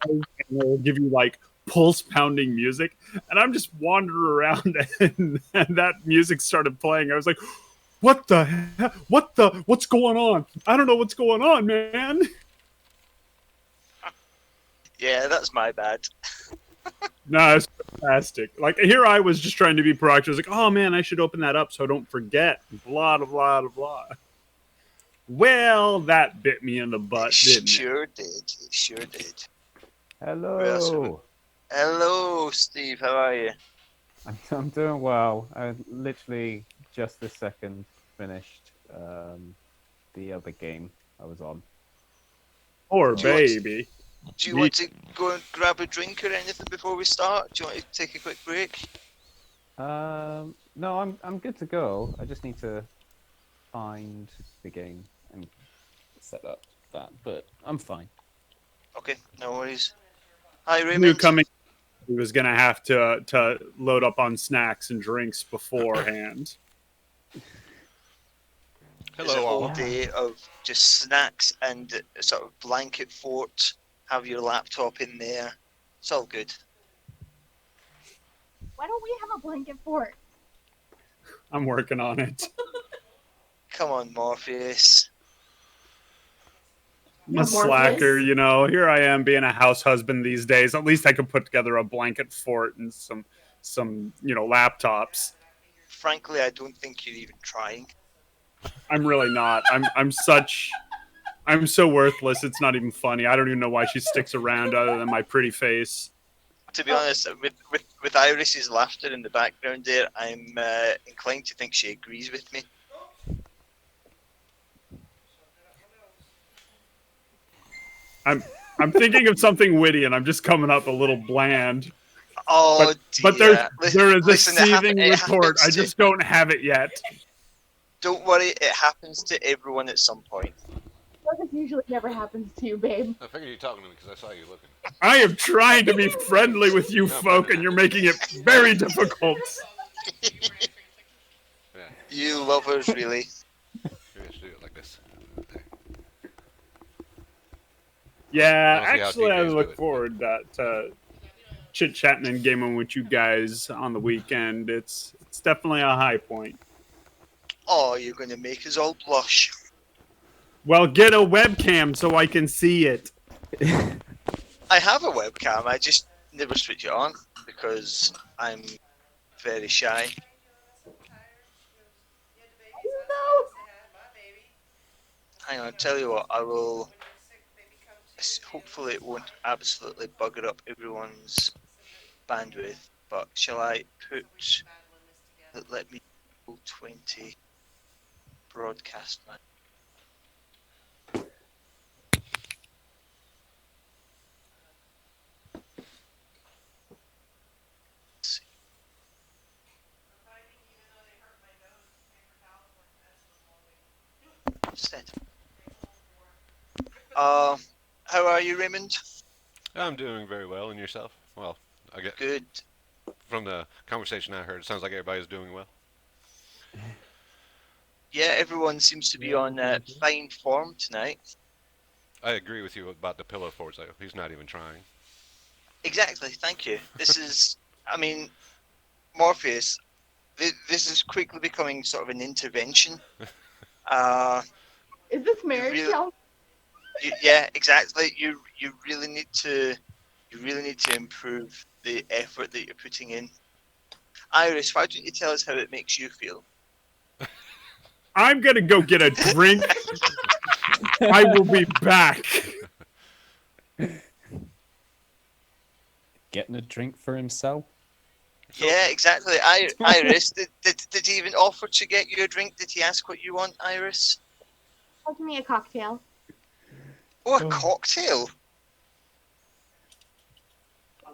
and it'll give you like pulse pounding music, and I'm just wandering around, and that music started playing. I was like, "What the hell? What's going on? I don't know what's going on, man." Yeah, that's my bad. No, it's fantastic. Like here, I was just trying to be proactive. I was like, "Oh man, I should open that up so I don't forget." Blah blah blah blah. Well, that bit me in the It butt, didn't it? sure did. It sure did. Who else? Hello. Hello, Steve. How are you? I'm doing well. I literally just this second finished the other game I was on. Poor Do you want to, baby. do you want to go and grab a drink or anything before we start? Do you want to take a quick break? No, I'm good to go. I just need to find the game and set up that, but I'm fine. Okay, no worries. Hi, Knew Raymond. coming he was gonna have to load up on snacks and drinks beforehand. There's a Hello, whole all. day of just snacks and a sort of blanket fort. Have your laptop in there. It's all good. Why don't we have a blanket fort? I'm working on it. Come on, Morpheus. I'm a slacker, you know. Here I am being a house husband these days. At least I could put together a blanket fort and some laptops. Frankly, I don't think you're even trying. I'm really not. I'm so worthless. It's not even funny. I don't even know why she sticks around other than my pretty face. To be honest, with Iris's laughter in the background there, I'm inclined to think she agrees with me. I'm thinking of something witty and I'm just coming up a little bland. Oh But dear. there is a Listen, seething it retort. happens I to- just don't have it yet. Don't worry, it happens to everyone at some point. This usually never happens to you, babe. I figured you were talking to me because I saw you looking. I am trying to be friendly with you folk, and you're making it very difficult. Yeah, You lovers, really. maybe I should do it like this. There. Yeah, I don't see how actually, I DJs do look it, forward to chit chatting and gaming with you guys on the weekend. It's definitely a high point. Oh, you're going to make us all blush. Well, get a webcam so I can see it. I have a webcam, I just never switch it on because I'm very shy. No. Hang on, I'll tell you what, I will. Hopefully, it won't absolutely bugger up everyone's bandwidth, but shall I put. Let me go 20 broadcast now. Set. How are you, Raymond? I'm doing very well, and yourself? Well, I get Good. from the conversation I heard, it sounds like everybody's doing well. Yeah, everyone seems to be on fine form tonight. I agree with you about the pillow forts. Though. He's not even trying. Exactly, thank you. This is, I mean, Morpheus, this is quickly becoming sort of an intervention. Is this marriage really- counseling? Yeah, exactly. You really need to improve the effort that you're putting in. Iris, why don't you tell us how it makes you feel? I'm gonna go get a drink. I will be back. Getting a drink for himself. Yeah, exactly. Iris, did he even offer to get you a drink? Did he ask what you want, Iris? Oh, give me a cocktail. Oh, a cocktail.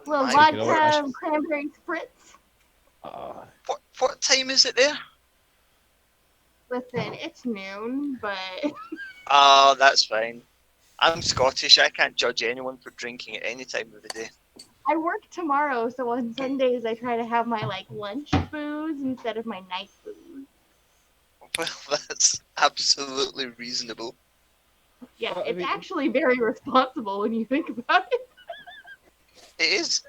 Well, My God. vodka, cranberry spritz. What time is it there? Listen, it's noon, but Oh, that's fine. I'm Scottish. I can't judge anyone for drinking at any time of the day. I work tomorrow, so on Sundays I try to have my lunch booze instead of my night booze. Well, that's absolutely reasonable. Yeah, Well, I it's mean- actually very responsible when you think about it. It is.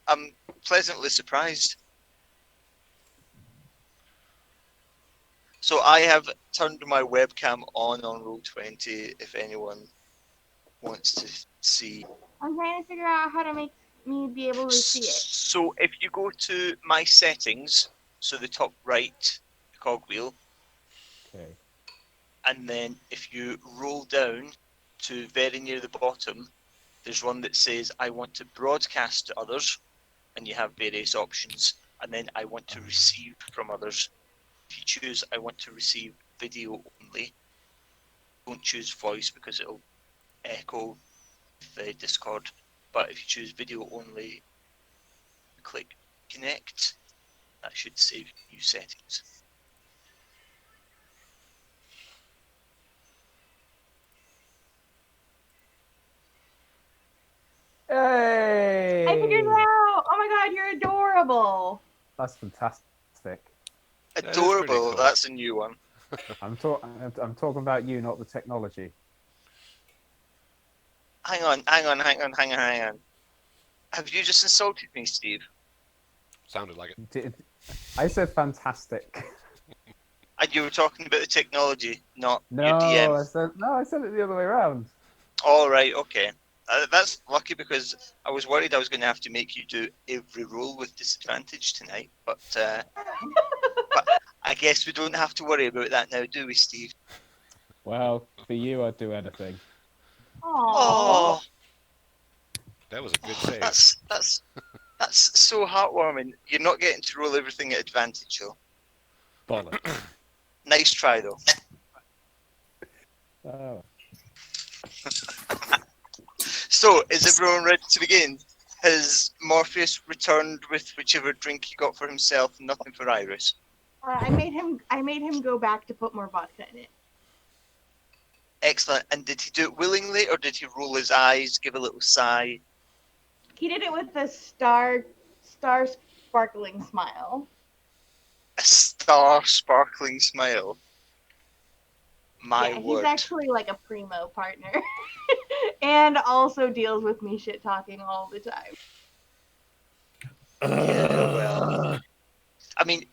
I'm pleasantly surprised. So I have turned my webcam on Roll20 if anyone wants to see. I'm trying to figure out how to make me be able to see it. So if you go to my settings, so the top right cogwheel, Okay. and then if you roll down to very near the bottom, there's one that says I want to broadcast to others, and you have various options. And then I want to receive from others. If you choose I want to receive video only, don't choose voice because it'll echo the Discord. But if you choose video only, click connect. That should save you settings. Hey! I figured it out! Oh my god, you're adorable! That's fantastic. That is pretty Adorable. cool. That's a new one. I'm talking about you, not the technology. Hang on. Have you just insulted me, Steve? Sounded like it. I said fantastic. And you were talking about the technology, not your No, DM. I said it the other way around. All right, okay. That's lucky because I was worried I was going to have to make you do every roll with disadvantage tonight. But I guess we don't have to worry about that now, do we, Steve? Well, for you, I'd do anything. Aww. Oh, That was a good save. that's so heartwarming. You're not getting to roll everything at advantage, though. Bollocks. Nice try, though. Oh. So, is everyone ready to begin? Has Morpheus returned with whichever drink he got for himself, nothing for Iris? I made him go back to put more vodka in it. Excellent. And did he do it willingly, or did he roll his eyes, give a little sigh? He did it with a star sparkling smile. A star sparkling smile. My word. He's actually like a primo partner. And also deals with me shit talking all the time. Yeah, well. I mean,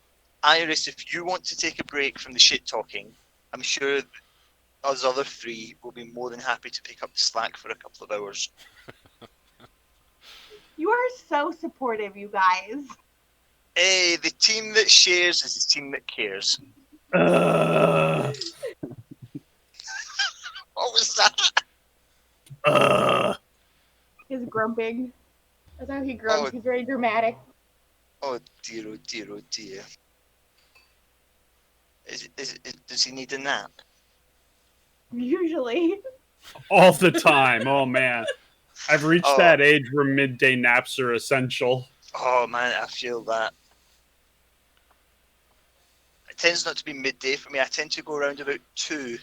Iris, if you want to take a break from the shit talking, I'm sure us other three will be more than happy to pick up the slack for a couple of hours. You are so supportive, you guys. Hey, the team that shares is the team that cares. Uh, What was that? He's grumping. That's how he grumps. Oh. He's very dramatic. Oh dear, oh dear, oh dear. Does he need a nap? Usually. all the time. Oh man, I've reached Oh. that age where midday naps are essential. Oh man, I feel that. It tends not to be midday for me. I tend to go around about 2,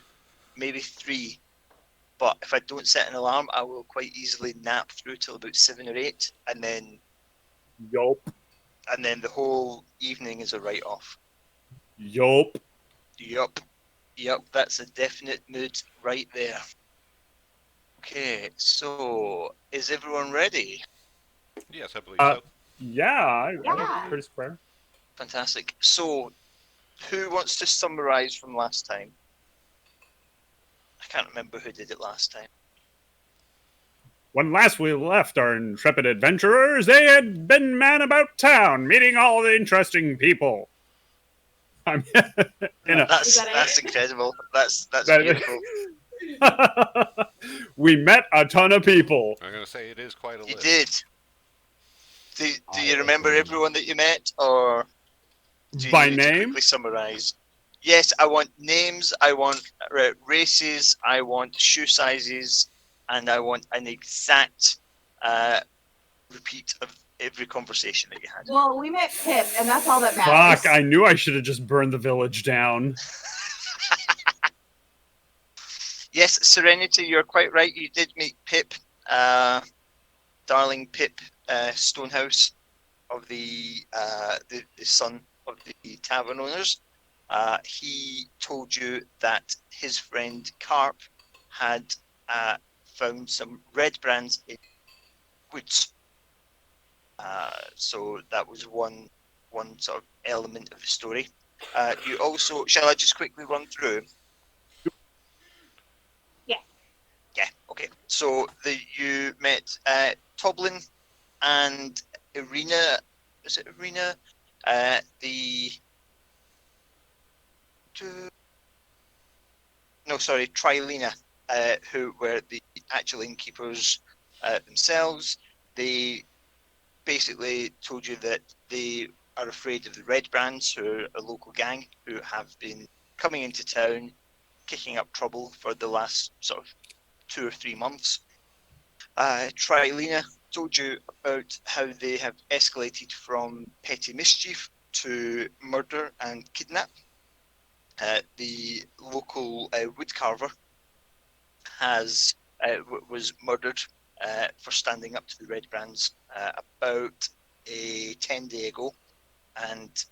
maybe 3. But if I don't set an alarm, I will quite easily nap through till about 7 or 8, and then Yup. the whole evening is a write-off. Yup. Yup, that's a definite mood right there. Okay, so is everyone ready? Yes, I believe so. Yeah, I Yeah. pretty square. Fantastic. So, who wants to summarize from last time? I can't remember who did it last time. When last we left our intrepid adventurers, they had been man about town, meeting all the interesting people. I'm in a, That's Is that it? that's incredible. That's That- beautiful. we met a ton of people. I'm going to say it is quite a You list. did. Do you remember everyone that you met, or do you By need me to name? quickly summarize? Yes, I want names, I want races, I want shoe sizes, and I want an exact repeat of every conversation that you had. Well, we met Pip, and that's all that matters. Fuck, I knew I should have just burned the village down. Yes, Serenity, you're quite right. You did meet Pip, darling Pip Stonehouse, of the son of the tavern owners. He told you that his friend Carp had found some red brands in woods, So that was one sort of element of the story. You also, shall I just quickly run through? Yeah. Yeah. Okay. So you met Toblin and Irina. Is it Irina? The no, sorry, Trilina, who were the actual innkeepers themselves. They basically told you that they are afraid of the Red Brands, who are a local gang who have been coming into town, kicking up trouble for the last sort of 2 or 3 months. Trilina told you about how they have escalated from petty mischief to murder and kidnap. The local woodcarver was murdered for standing up to the Red Brands about a 10-day ago, and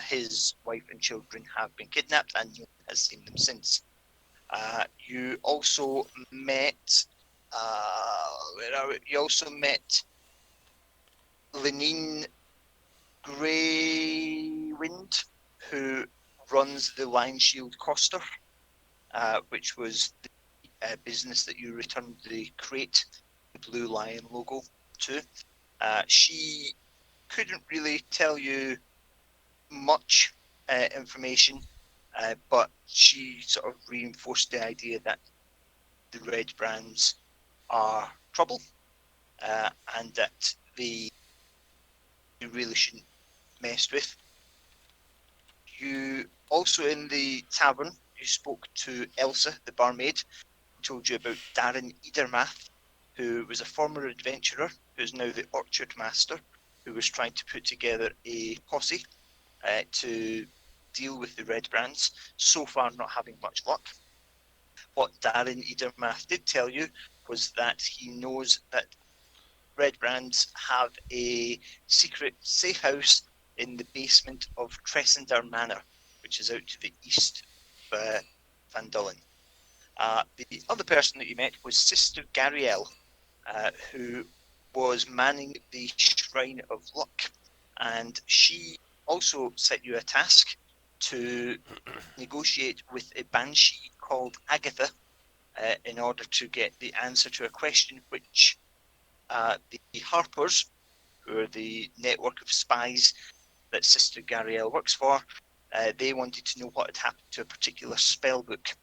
his wife and children have been kidnapped, and no one has seen them since. You also met. Where are we? You also met Lenine Greywind, who runs the Lion Shield Coster, which was the business that you returned the crate, the Blue Lion logo, to. She couldn't really tell you much information, but she sort of reinforced the idea that the Red Brands are trouble, and that you really shouldn't mess with. You also, in the tavern, you spoke to Elsa, the barmaid, told you about Darren Edermath, who was a former adventurer who's now the orchard master, who was trying to put together a posse to deal with the Red Brands, so far not having much luck. What Darren Edermath did tell you was that he knows that Red Brands have a secret safe house in the basement of Tressender Manor, which is out to the east of Van Dullen. The other person that you met was Sister Gariel, who was manning the Shrine of Luck, and she also set you a task to negotiate with a banshee called Agatha in order to get the answer to a question which the Harpers, who are the network of spies that Sister Gariel works for, they wanted to know what had happened to a particular spell book.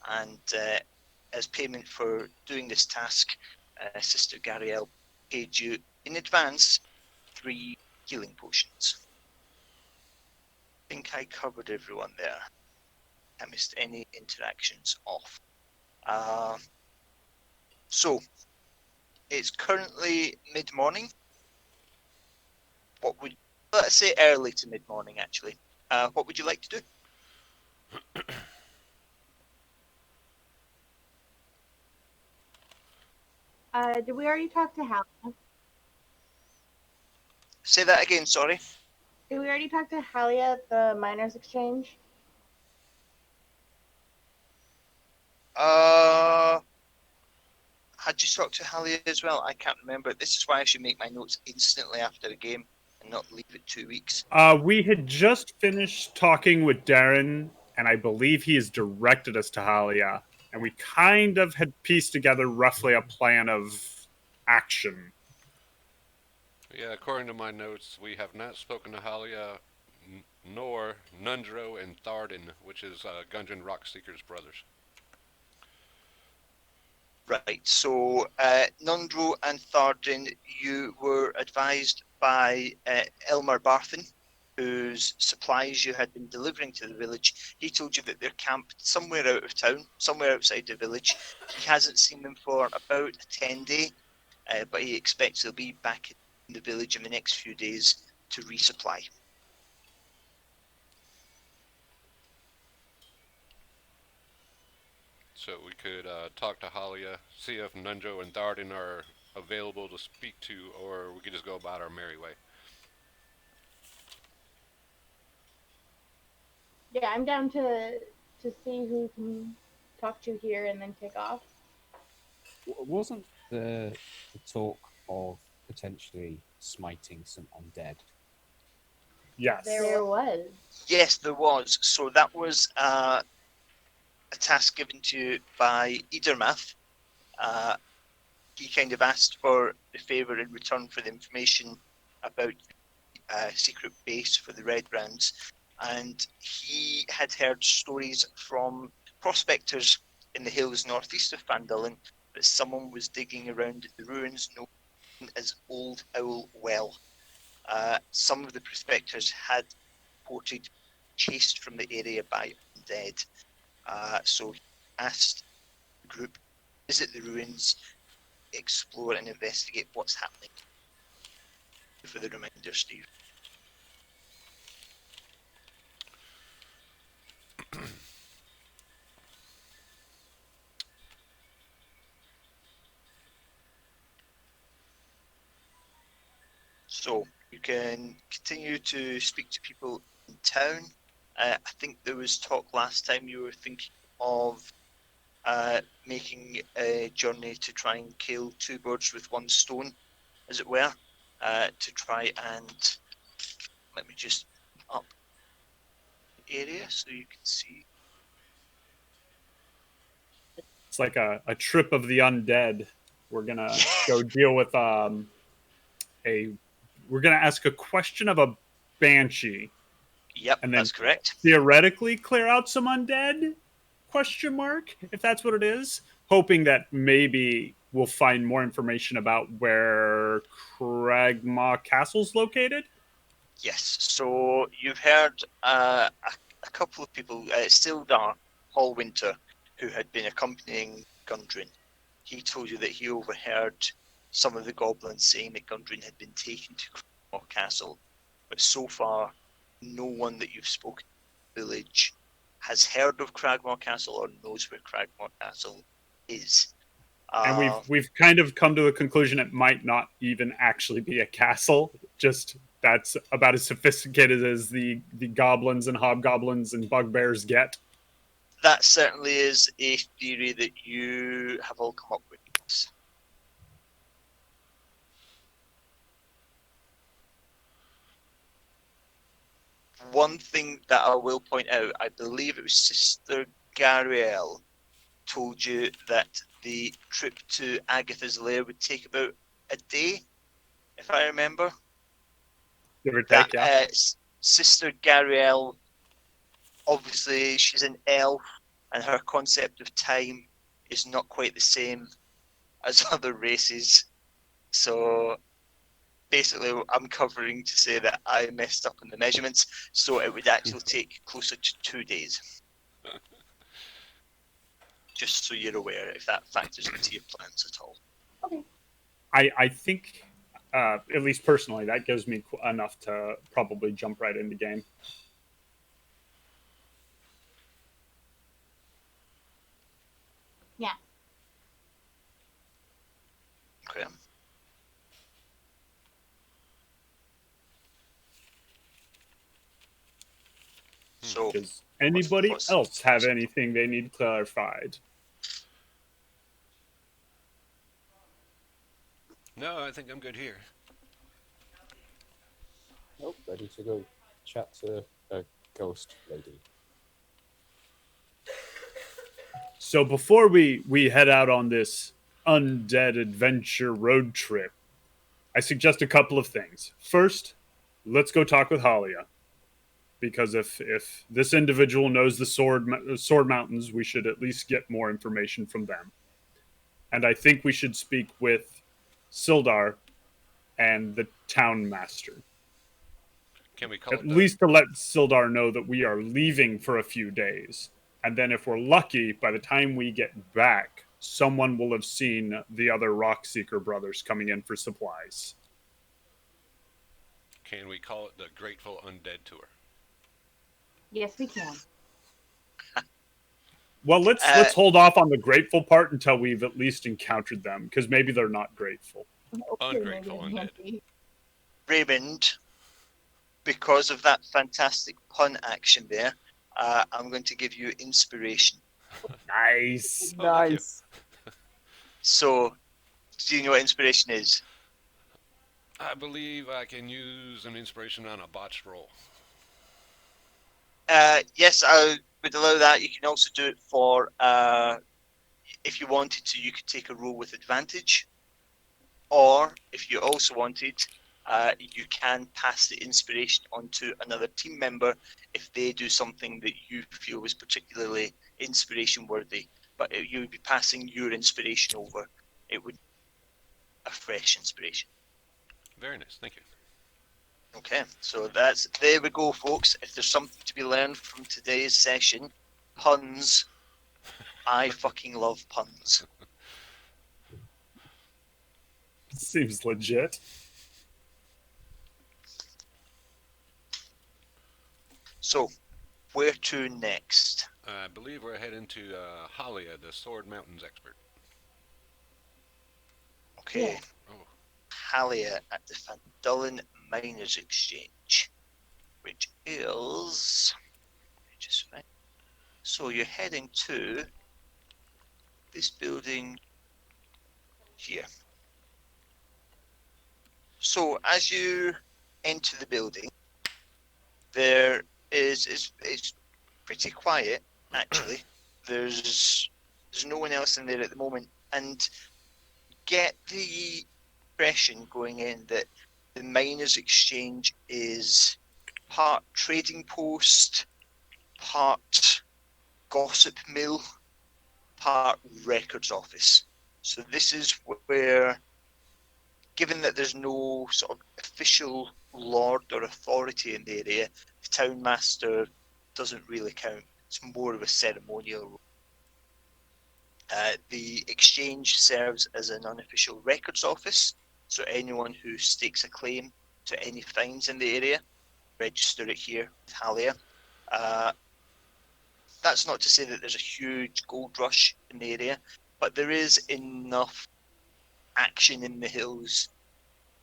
And as payment for doing this task, Sister Gariel paid you in advance 3 healing potions. I think I covered everyone there. I missed any interactions off. So it's currently mid-morning. Let's say early to mid-morning, actually. What would you like to do? Did we already talk to Hallie? Say that again, sorry. Did we already talk to Hallie at the Miners Exchange? Had you talked to Hallie as well? I can't remember. This is why I should make my notes instantly after the game and not leave it 2 weeks. We had just finished talking with Darren, and I believe he has directed us to Halia, and we kind of had pieced together roughly a plan of action. Yeah, according to my notes, we have not spoken to Halia, nor Nundro and Tharden, which is Gungeon Rockseeker's brothers. Right, so Nundro and Tharden, you were advised by Elmer Barthen, whose supplies you had been delivering to the village. He told you that they're camped somewhere out of town, somewhere outside the village. He hasn't seen them for about a 10-day, but he expects they'll be back in the village in the next few days to resupply. So we could talk to Halia, see if Nundro and Tharden are available to speak to, or we could just go about our merry way. Yeah, I'm down to see who can talk to here and then take off. Wasn't the talk of the potentially smiting some undead? Yes. There was. Yes, there was. So that was a task given to you by Idermath. He kind of asked for the favour in return for the information about secret base for the Red Brands, and he had heard stories from prospectors in the hills northeast of Fandolin that someone was digging around the ruins known as Old Owl Well. Some of the prospectors had reported chased from the area by undead, so he asked the group to visit the ruins, explore and investigate what's happening. For the reminder, Steve. So you can continue to speak to people in town. I think there was talk last time you were thinking of making a journey to try and kill two birds with one stone, as it were, to try and let me just up the area so you can see. It's like a trip of the undead. We're gonna go deal with a. We're gonna ask a question of a banshee, Yep, and then that's correct. theoretically clear out some undead? Question mark. If that's what it is, hoping that maybe we'll find more information about where Cragmaw Castle's located. Yes, so you've heard a couple of people, Sildar Hallwinter, who had been accompanying Gundren. He told you that he overheard some of the goblins saying that Gundren had been taken to Cragmaw Castle, but so far, no one that you've spoken to in the village has heard of Cragmaw Castle or knows where Cragmaw Castle is. And we've kind of come to the conclusion it might not even actually be a castle. Just that's about as sophisticated as the goblins and hobgoblins and bugbears get. That certainly is a theory that you have all come up with. One thing that I will point out, I believe it was Sister Gariel told you that the trip to Agatha's lair would take about a day, if I remember. Give or That take, yeah. Sister Gariel, obviously she's an elf, and her concept of time is not quite the same as other races. So basically, I'm covering to say that I messed up on the measurements, so it would actually take closer to 2 days. Just so you're aware, if that factors into your plans at all. Okay. I think, at least personally, that gives me enough to probably jump right into game. Yeah. Okay. So, Does anybody what's- else have anything they need clarified? No, I think I'm good here. Nope, ready to go chat to a ghost lady. So before we head out on this undead adventure road trip, I suggest a couple of things. First, let's go talk with Halia, because if this individual knows the sword mountains, we should at least get more information from them. And I think we should speak with Sildar and the town master. Can we call At it the, least to let Sildar know that we are leaving for a few days. And then if we're lucky, by the time we get back, someone will have seen the other Rockseeker brothers coming in for supplies. can we call it the Grateful Undead Tour? Yes, we can. Well, let's hold off on the grateful part until we've at least encountered them, because maybe they're not grateful. Okay, Ungrateful maybe undead. Nancy. Raymond, because of that fantastic pun action there, I'm going to give you inspiration. Nice. Oh, thank you. Nice. So, do you know what inspiration is? I believe I can use an inspiration on a botched roll. Yes, I would allow that. You can also do it for if you wanted to, you could take a roll with advantage, or if you also wanted, you can pass the inspiration onto another team member if they do something that you feel was particularly inspiration worthy. But you would be passing your inspiration over. It would be a fresh inspiration. Very nice, thank you. Okay, so there we go, folks. If there's something to be learned from today's session, puns. I fucking love puns. Seems legit. So, where to next? I believe we're heading to Halia, the Sword Mountains expert. Okay, Yeah. Oh, Halia at the Van Dullen Miners Exchange, which is just right. So you're heading to this building here. So as you enter the building, there is it's pretty quiet actually. There's no one else in there at the moment, and get the impression going in that the miners exchange is part trading post, part gossip mill, part records office. So this is where, given that there's no sort of official lord or authority in the area, the town master doesn't really count. It's more of a ceremonial role. The exchange serves as an unofficial records office, so anyone who stakes a claim to any finds in the area, register it here with Halia. Uh, that's not to say that there's a huge gold rush in the area, but there is enough action in the hills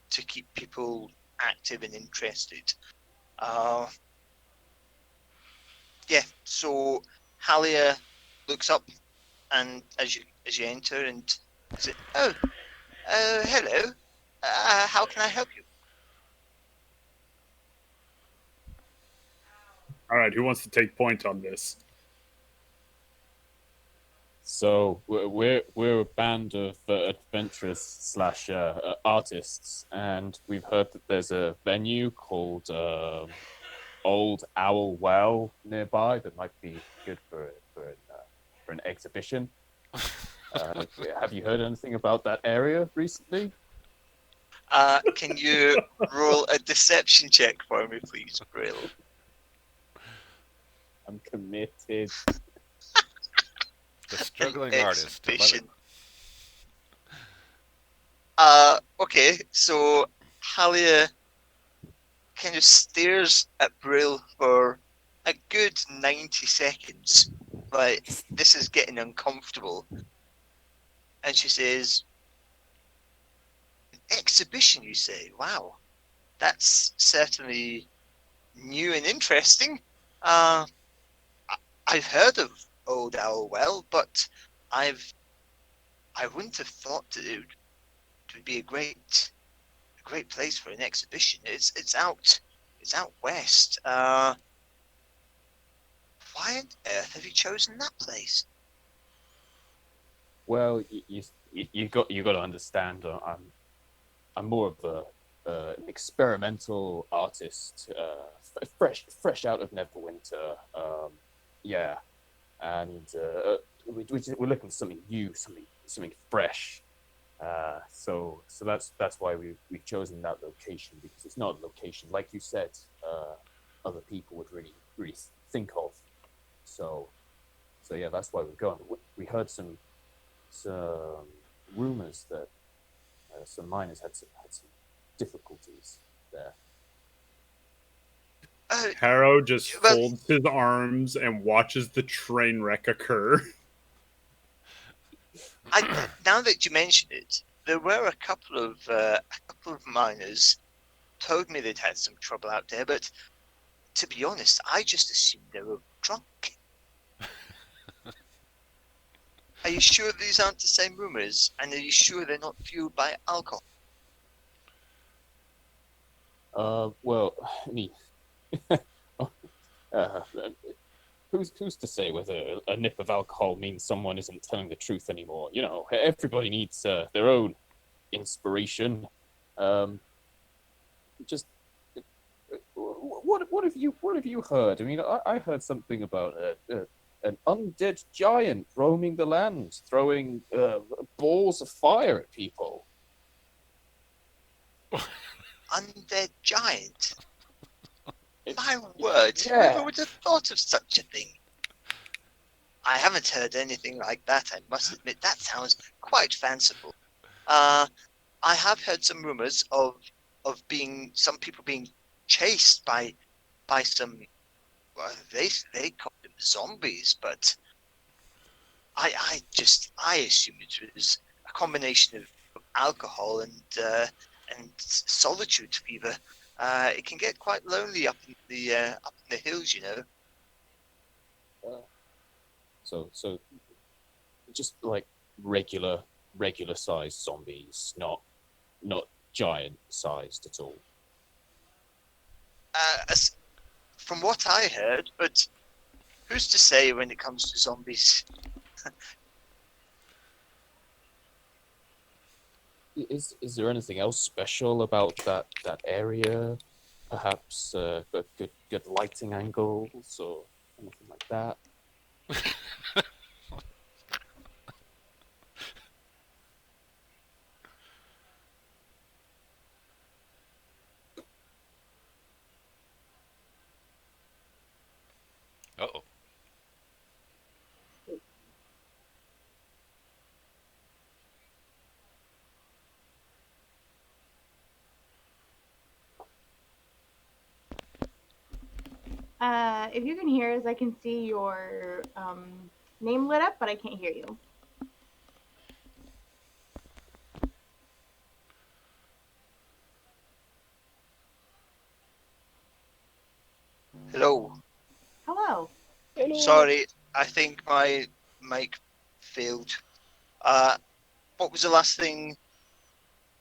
to keep people active and interested. Uh, yeah, so Halia looks up and as you enter and says, "Oh, hello. How can I help you?" All right, who wants to take point on this? So we're a band of adventurers slash artists, and we've heard that there's a venue called Old Owl Well nearby that might be good for an exhibition. Have you heard anything about that area recently? Can you roll a deception check for me, please, Brill? I'm committed. the An struggling artist. I love it. exhibition. Okay, so Halia kind of stares at Brill for a good 90 seconds. Like, this is getting uncomfortable. And she says, "An exhibition, you say? Wow, that's certainly new and interesting. Uh, I've heard of Old Owl Well, but I've I wouldn't have thought that it would be a great place for an exhibition. It's out west. Why on earth have you chosen that place?" Well, you got to understand. I'm more of an experimental artist, fresh out of Neverwinter. Yeah, and we're looking for something new, something fresh. So that's why we've chosen that location, because it's not a location like you said. Other people would really think of. So yeah, that's why we're going. We heard some rumors that some miners had some difficulties there. Harrow just Well, folds his arms and watches the train wreck occur. now that you mention it, there were a couple of miners told me they'd had some trouble out there, but to be honest, I just assumed they were drunk. Are you sure these aren't the same rumors? And are you sure they're not fueled by alcohol? Well, I mean, uh, who's to say whether a nip of alcohol means someone isn't telling the truth anymore? You know, everybody needs their own inspiration. Um, just what have you heard? I mean, I heard something about an undead giant roaming the land, throwing balls of fire at people. Undead giant? My word, Yeah. whoever would have thought of such a thing? I haven't heard anything like that, I must admit. That sounds quite fanciful. I have heard some rumors of some people being chased by some, well, they call them zombies, but I assumed it was a combination of alcohol and solitude fever. It can get quite lonely up in the hills, you know. So just like regular sized zombies, not giant sized at all. From what I heard, but who's to say when it comes to zombies? Is there anything else special about that area? Perhaps good lighting angles or anything like that. Uh-oh. If you can hear us, I can see your name lit up, but I can't hear you. Hello. Hello. Sorry, I think my mic failed. What was the last thing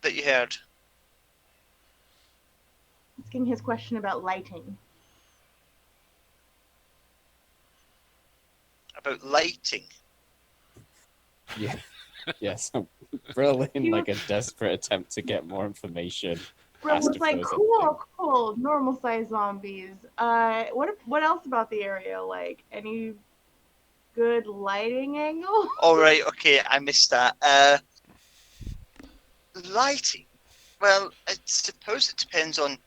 that you heard? Asking his question about lighting. About lighting? Yeah. Yes. Brill in like a desperate attempt to get more information. Bro Asked was if like, there was cool, normal size zombies. What else about the area? Like, any good lighting angle? All right, okay, I missed that. Lighting? Well, I suppose it depends on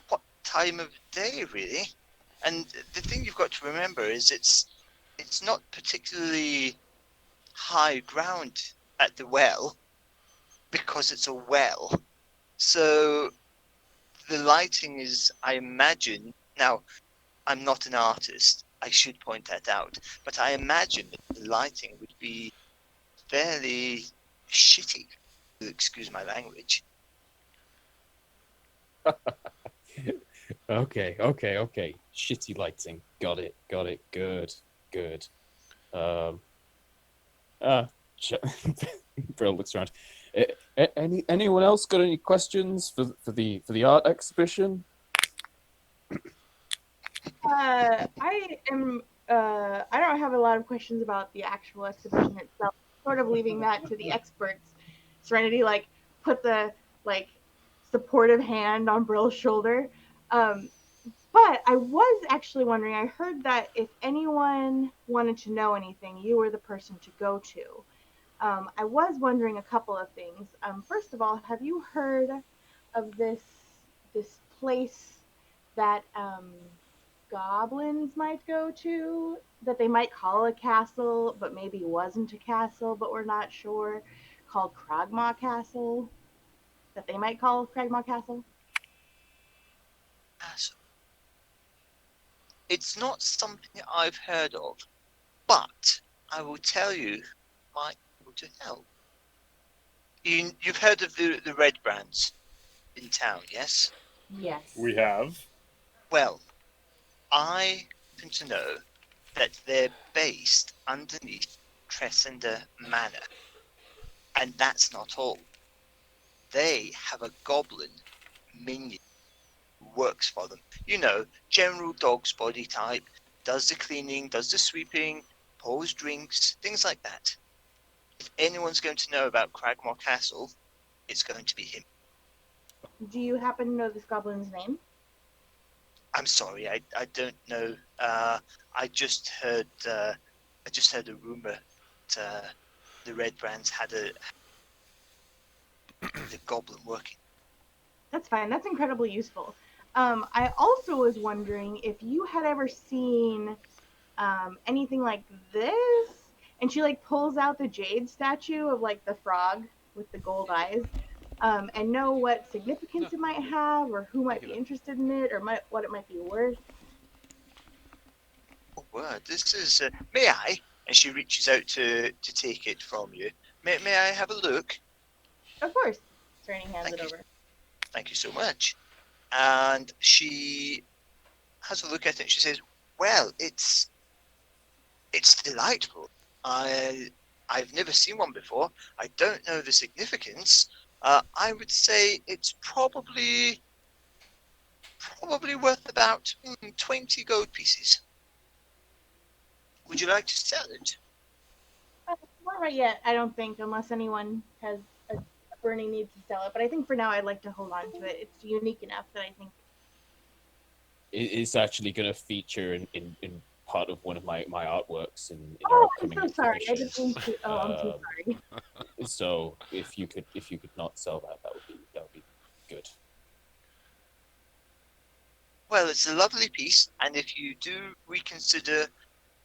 what time of day, really. And the thing you've got to remember is it's not particularly high ground at the well because it's a well. So the lighting is, I imagine, now I'm not an artist, I should point that out, but I imagine that the lighting would be fairly shitty. Excuse my language. Okay. Shitty lighting. Got it. Good. Um. Uh. Brill looks around. Anyone else got any questions for the art exhibition? I am. I don't have a lot of questions about the actual exhibition itself. Sort of leaving that to the experts. Serenity, like, put the like supportive hand on Brill's shoulder. But I was actually wondering. I heard that if anyone wanted to know anything, you were the person to go to. I was wondering a couple of things. First of all, have you heard of this place that goblins might go to, that they might call a castle, but maybe wasn't a castle, but we're not sure, called Kragmaw Castle? That they might call Kragmaw Castle? So it's not something I've heard of, but I will tell you, might be able to help. You've heard of the red brands in town, yes? Yes. We have. Well, I happen to know that they're based underneath Tresender Manor. And that's not all. They have a goblin minion works for them. You know, general dog's body type, does the cleaning, does the sweeping, pours drinks, things like that. If anyone's going to know about Cragmore Castle, it's going to be him. Do you happen to know this goblin's name? I'm sorry, I don't know. I just heard a rumor that the Red Brands had a goblin working. That's fine. That's incredibly useful. I also was wondering if you had ever seen anything like this. And she like pulls out the jade statue of like the frog with the gold eyes, and know what significance it might have, or who might be interested in it, or what it might be worth. Oh, word! This is. May I? And she reaches out to take it from you. May I have a look? Of course. Serenity hands Thank it you. over. Thank you so much. And she has a look at it. And she says, "Well, it's delightful. I've never seen one before. I don't know the significance. I would say it's probably worth about 20 gold pieces. Would you like to sell it?" Not right yet, I don't think, unless anyone has a burning need to sell it. But I think for now, I'd like to hold on to it. It's unique enough that I think. It's actually going to feature in part of one of my artworks in our Oh, I'm upcoming so sorry. I exhibition. didn't mean to. Oh, I'm so sorry. So if you could not sell that, that would be good. Well, it's a lovely piece, and if you do reconsider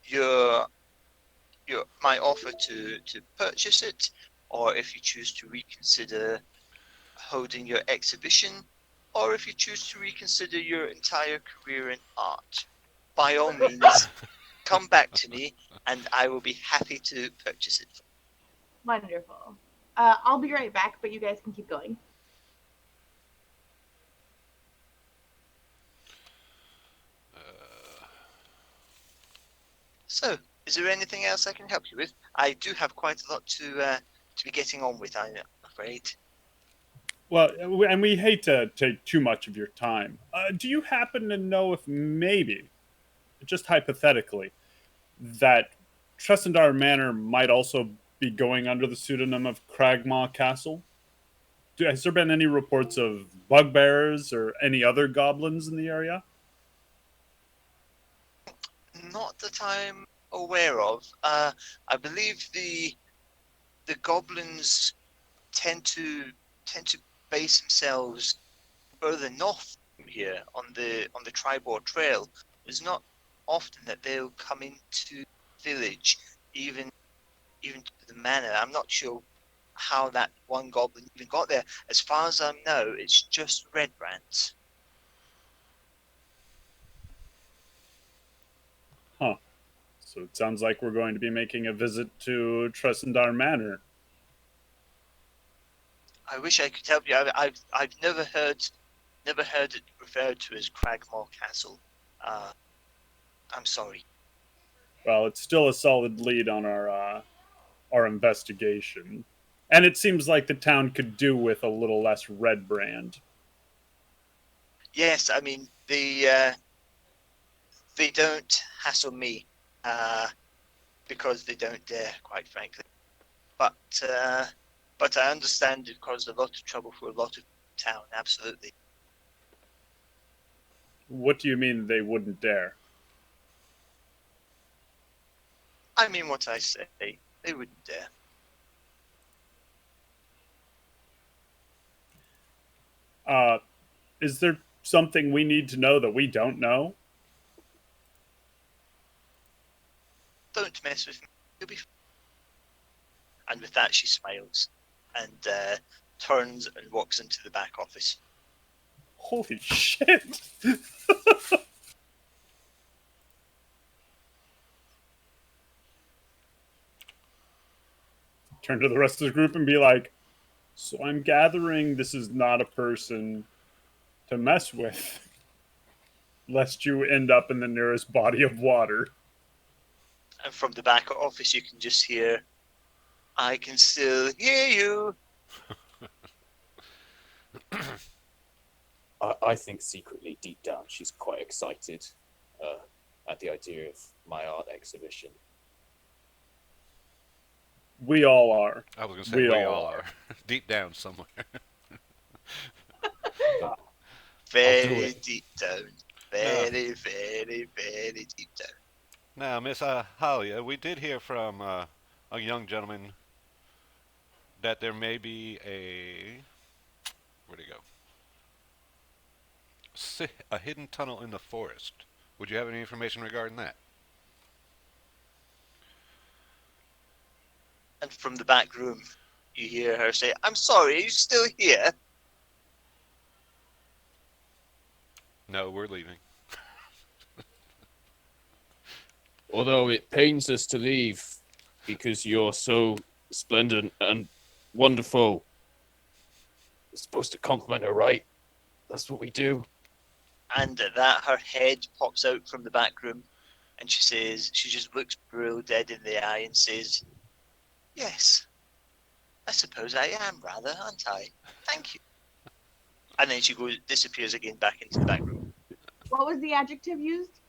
your my offer to purchase it, or if you choose to reconsider holding your exhibition, or if you choose to reconsider your entire career in art, by all means, come back to me, and I will be happy to purchase it. Wonderful. I'll be right back, but you guys can keep going. So, is there anything else I can help you with? I do have quite a lot to be getting on with, I'm afraid. Well, and we hate to take too much of your time. Do you happen to know if maybe, just hypothetically, that Tressendar Manor might also be going under the pseudonym of Cragmaw Castle? Has there been any reports of bugbears or any other goblins in the area? Not that I'm aware of. I believe the goblins tend to base themselves further north from here on the Tribord Trail. It's not often that they'll come into the village, even to the manor. I'm not sure how that one goblin even got there. As far as I know, it's just red brands. Huh. So it sounds like we're going to be making a visit to Tressendar Manor. I wish I could help you. I've never heard it referred to as Cragmore Castle. I'm sorry. Well, it's still a solid lead on our investigation, and it seems like the town could do with a little less red brand. Yes, I mean they don't hassle me because they don't dare, quite frankly. But I understand it caused a lot of trouble for a lot of town. Absolutely. What do you mean they wouldn't dare? I mean what I say. They wouldn't dare. Is there something we need to know that we don't know? Don't mess with me. You'll be. And with that, she smiles and turns and walks into the back office. Holy shit! Turn to the rest of the group and be like, so I'm gathering this is not a person to mess with, lest you end up in the nearest body of water. And from the back office, you can just hear, "I can still hear you." I think secretly, deep down, she's quite excited at the idea of my art exhibition. We all are. I was gonna say We we all all are. are deep down somewhere. I'll do Very it. deep down. Now, Very, very, very deep down. now, Miss Halia, we did hear from a young gentleman that there may be where'd he go? A hidden tunnel in the forest. Would you have any information regarding that? And from the back room, you hear her say, "I'm sorry, are you still here?" No, we're leaving. Although it pains us to leave because you're so splendid and wonderful. We're supposed to compliment her, right? That's what we do. And at that, her head pops out from the back room, and she just looks Brill dead in the eye and says, "Yes, I suppose I am rather, aren't I? Thank you." And then she disappears again back into the back room. What was the adjective used?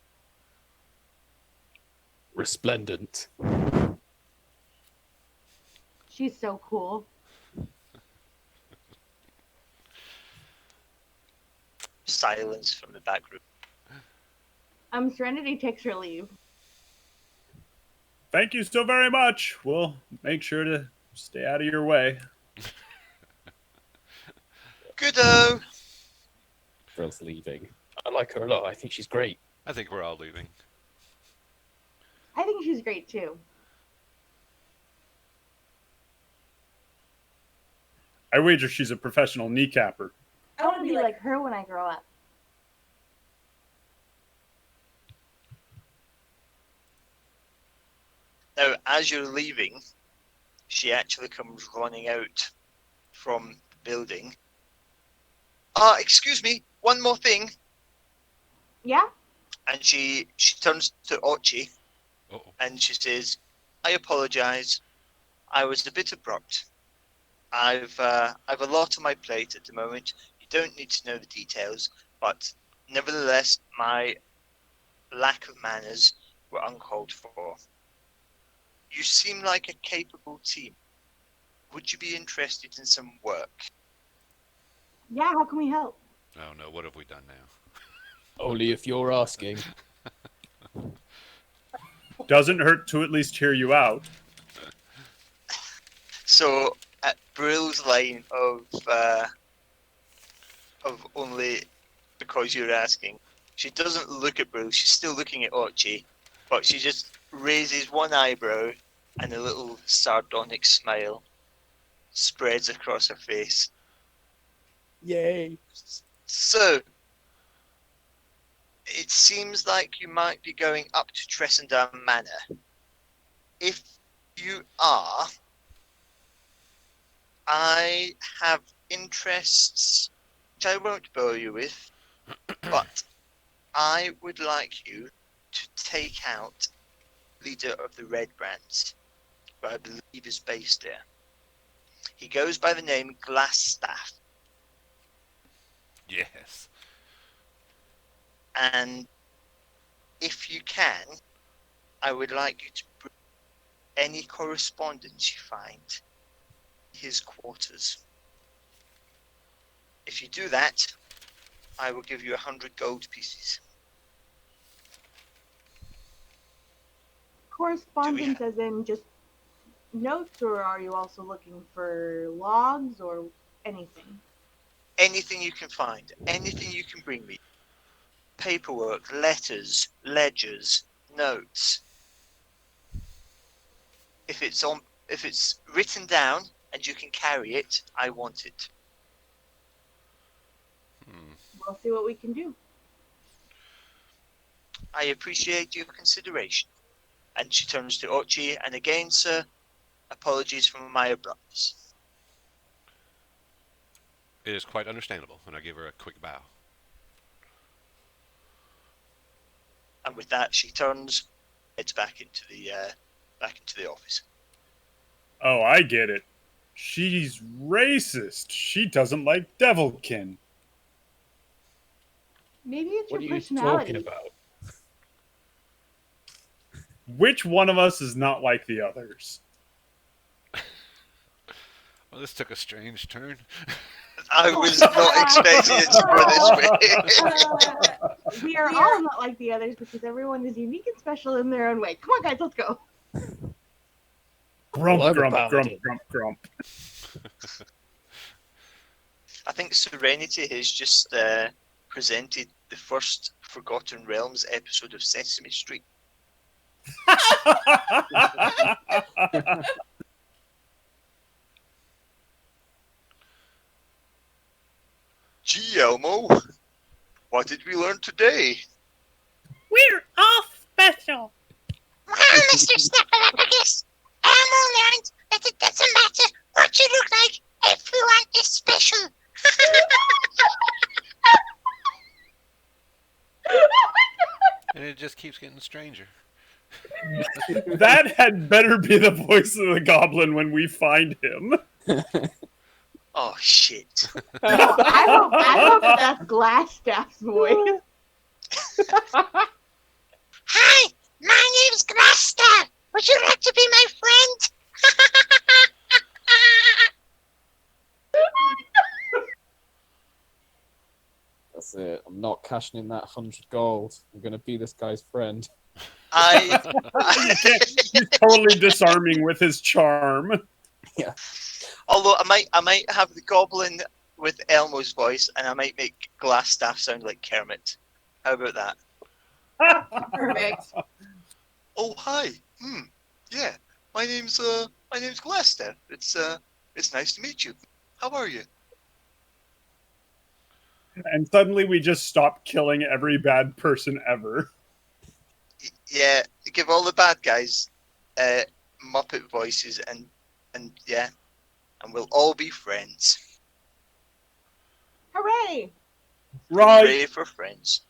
Resplendent. She's so cool. Silence from the back room. Serenity takes her leave. Thank you so very much. We'll make sure to stay out of your way. Goodo! Brill's leaving. I like her a lot. I think she's great. I think we're all leaving. I think she's great too. I wager she's a professional kneecapper. I want to be like her when I grow up. Now, as you're leaving, she actually comes running out from the building. Excuse me, one more thing. Yeah? And she turns to Ochi Uh-oh. and she says, "I apologize. I was a bit abrupt. I've a lot on my plate at the moment. You don't need to know the details, but nevertheless, my lack of manners were uncalled for. You seem like a capable team. Would you be interested in some work?" Yeah, how can we help? Oh no, what have we done now? Only if you're asking. Doesn't hurt to at least hear you out. So at Brill's line of only because you're asking, she doesn't look at Brill. She's still looking at Ochi, but she just raises one eyebrow, and a little sardonic smile spreads across her face. Yay. So it seems like you might be going up to Tressendam Manor. If you are, I have interests which I won't bore you with, but I would like you to take out leader of the Red Brands, who I believe is based there. He goes by the name Glassstaff, Yes. and if you can, I would like you to bring any correspondence you find his quarters. If you do that, I will give you 100 gold pieces. Correspondence as in just notes, or are you also looking for logs or anything? Anything you can find, anything you can bring me. Paperwork, letters, ledgers, notes. If it's written down and you can carry it, I want it. We'll see what we can do. I appreciate your consideration. And she turns to Ochi, and again, sir, apologies for my abruptness. It is quite understandable, and I give her a quick bow. And with that, she turns, heads back into the office. Oh, I get it. She's racist. She doesn't like devilkin. Maybe it's What are your you personality. talking about? Which one of us is not like the others? Well, this took a strange turn. I was not expecting it to go this way. We are all not like the others because everyone is unique and special in their own way. Come on, guys, let's go. Grump, Well, I'm a grump, grump, paladin. grump, grump. I think Serenity has just presented the first Forgotten Realms episode of Sesame Street. Gee, Elmo, what did we learn today? We're all special. Well, Mr. Snappaluckus, Elmo learned that it doesn't matter what you look like, everyone is special. And it just keeps getting stranger. That had better be the voice of the goblin when we find him. Oh, shit. I hope that's Glassstaff's voice. Hi, my name's Glassstaff. Would you like to be my friend? That's it. I'm not cashing in that 100 gold. I'm gonna be this guy's friend. He's totally disarming with his charm. Although I might have the goblin with Elmo's voice, and I might make Glassstaff sound like Kermit. How about that? Perfect. Oh, hi. Yeah. My name's Glassstaff. It's nice to meet you. How are you? And suddenly we just stop killing every bad person ever. Yeah. Give all the bad guys Muppet voices, and yeah, and we'll all be friends. Hooray! Right. Hooray for friends.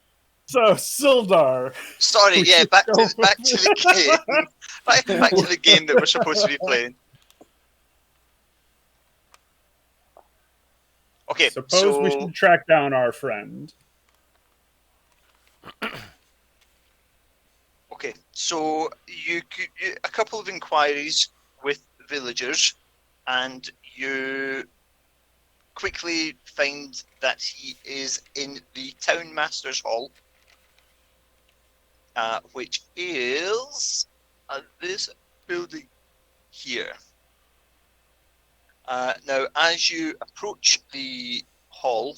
So, Sildar. Sorry, We yeah, should back go. to the game. back to the game that we're supposed to be playing. Okay, Suppose we should track down our friend. Okay, so you a couple of inquiries with villagers, and you quickly find that he is in the town master's hall, which is this building here. Now, as you approach the hall,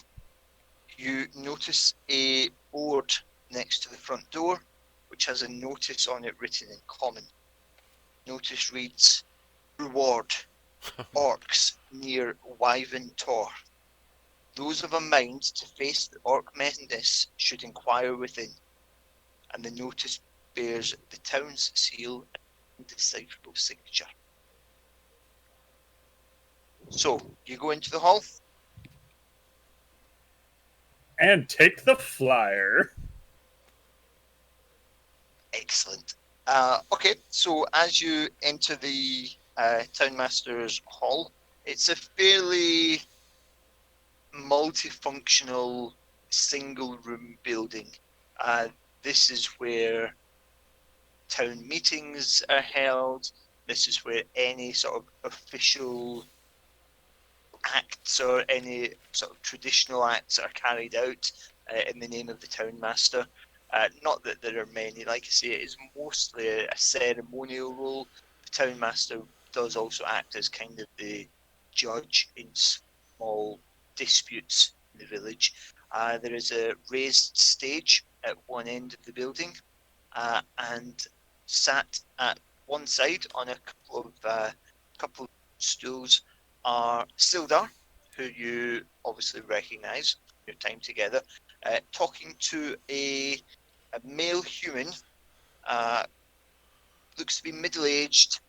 you notice a board next to the front door, which has a notice on it written in common. Notice reads, "Reward, orcs near Wyvern Tor. Those of a mind to face the orc menace should inquire within." And the notice bears the town's seal and indecipherable signature. So, you go into the hall. And take the flyer. Excellent. Okay, so as you enter the townmaster's hall, it's a fairly multifunctional single-room building. This is where town meetings are held. This is where any sort of official acts or any sort of traditional acts are carried out in the name of the townmaster. Not that there are many, like I say, it is mostly a ceremonial role. The townmaster does also act as kind of the judge in small disputes in the village. There is a raised stage at one end of the building, and sat at one side on a couple of stools are Sildar, who you obviously recognise your time together, talking to a male human, looks to be middle-aged,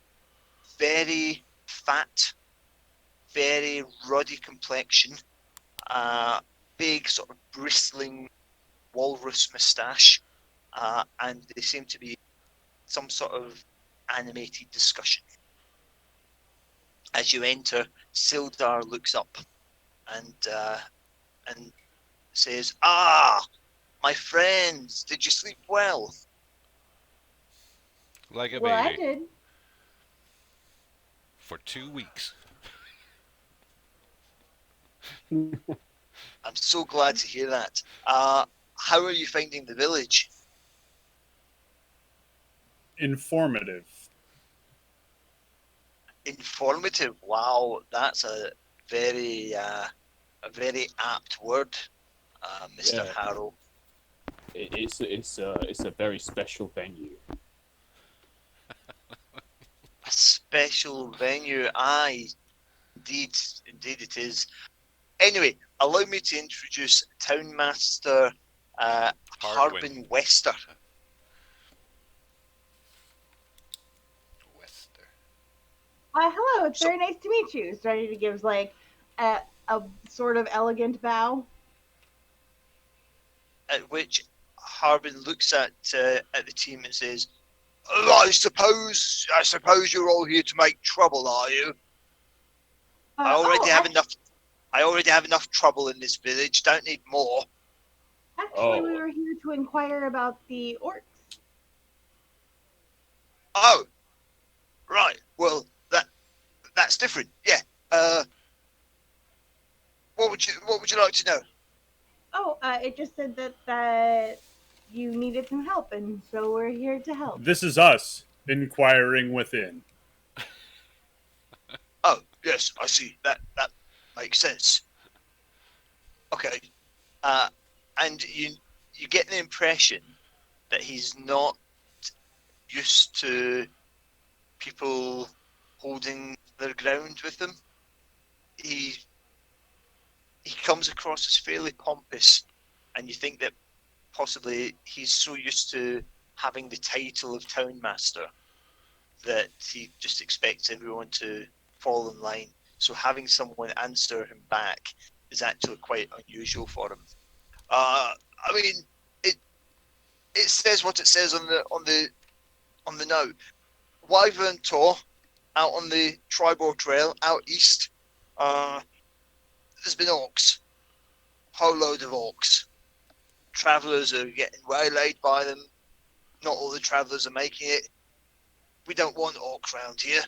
very fat, very ruddy complexion, big sort of bristling walrus moustache, and they seem to be some sort of animated discussion. As you enter, Sildar looks up and says, "Ah, My friends, did you sleep well? Like a Well, I baby. did. For 2 weeks. I'm so glad to hear that. How are you finding the village? Informative. Informative. Wow, that's very a very apt word, Mr. Yeah, Harrow. it's a very special venue. A special venue. Aye, indeed it is. Anyway, allow me to introduce Townmaster Hardwin. Harbin Wester. Wester. Hello, it's So- very nice to meet you. Serenity gives like a sort of elegant bow. At which Harbin looks at the team and says, "I suppose you're all here to make trouble, are you? I already have Actually, enough. I already have enough trouble in this village. Don't need more." actually, we Oh. were here to inquire about the orcs. Oh, right. Well, that's different. Yeah. What would you like to know? Oh, it just said that you needed some help, and so we're here to help. This is us inquiring within. Oh, yes, I see. That makes sense. Okay. Uh, and you get the impression that he's not used to people holding their ground with him. He he comes across as fairly pompous, and you think that possibly he's so used to having the title of townmaster that he just expects everyone to fall in line. So having someone answer him back is actually quite unusual for him. I mean, it it says what it says on the note. Wyvern Tor out on the Tribal Trail out east. There's been orcs, whole load of orcs. Travelers are getting waylaid by them. Not all the travelers are making it. We don't want orcs around here.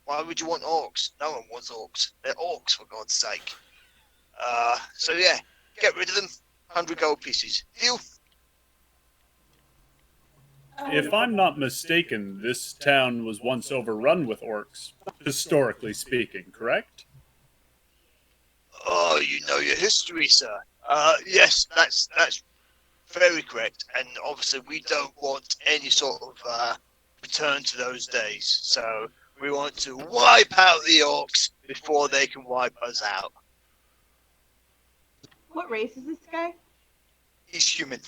Why would you want orcs? No one wants orcs. They're orcs, for God's sake. So yeah, get rid of them. 100 gold pieces. Deal? If I'm not mistaken, this town was once overrun with orcs, historically speaking, correct? Oh, you know your history, sir. Yes, that's very correct. And obviously, we don't want any sort of return to those days. So we want to wipe out the orcs before they can wipe us out. What race is this guy? He's human.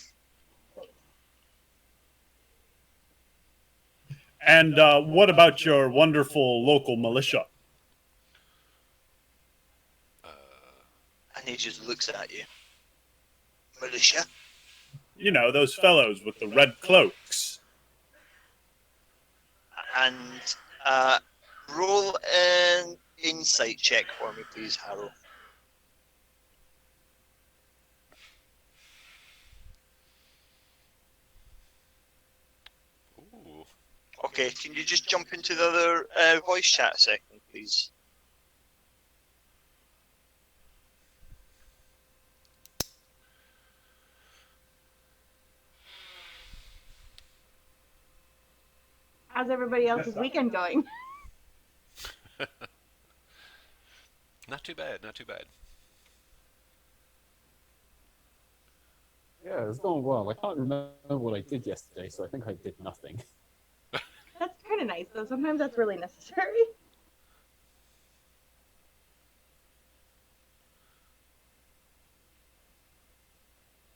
And what about your wonderful local militia? And he just looks at you. Militia? You know, those fellows with the red cloaks. And roll an insight check for me, please, Harold. Ooh. Okay, can you just jump into the other voice chat a second, please? How's everybody else's weekend going? Not too bad, not too bad. Yeah, it's going well. I can't remember what I did yesterday, so I think I did nothing. That's kind of nice, though. Sometimes that's really necessary.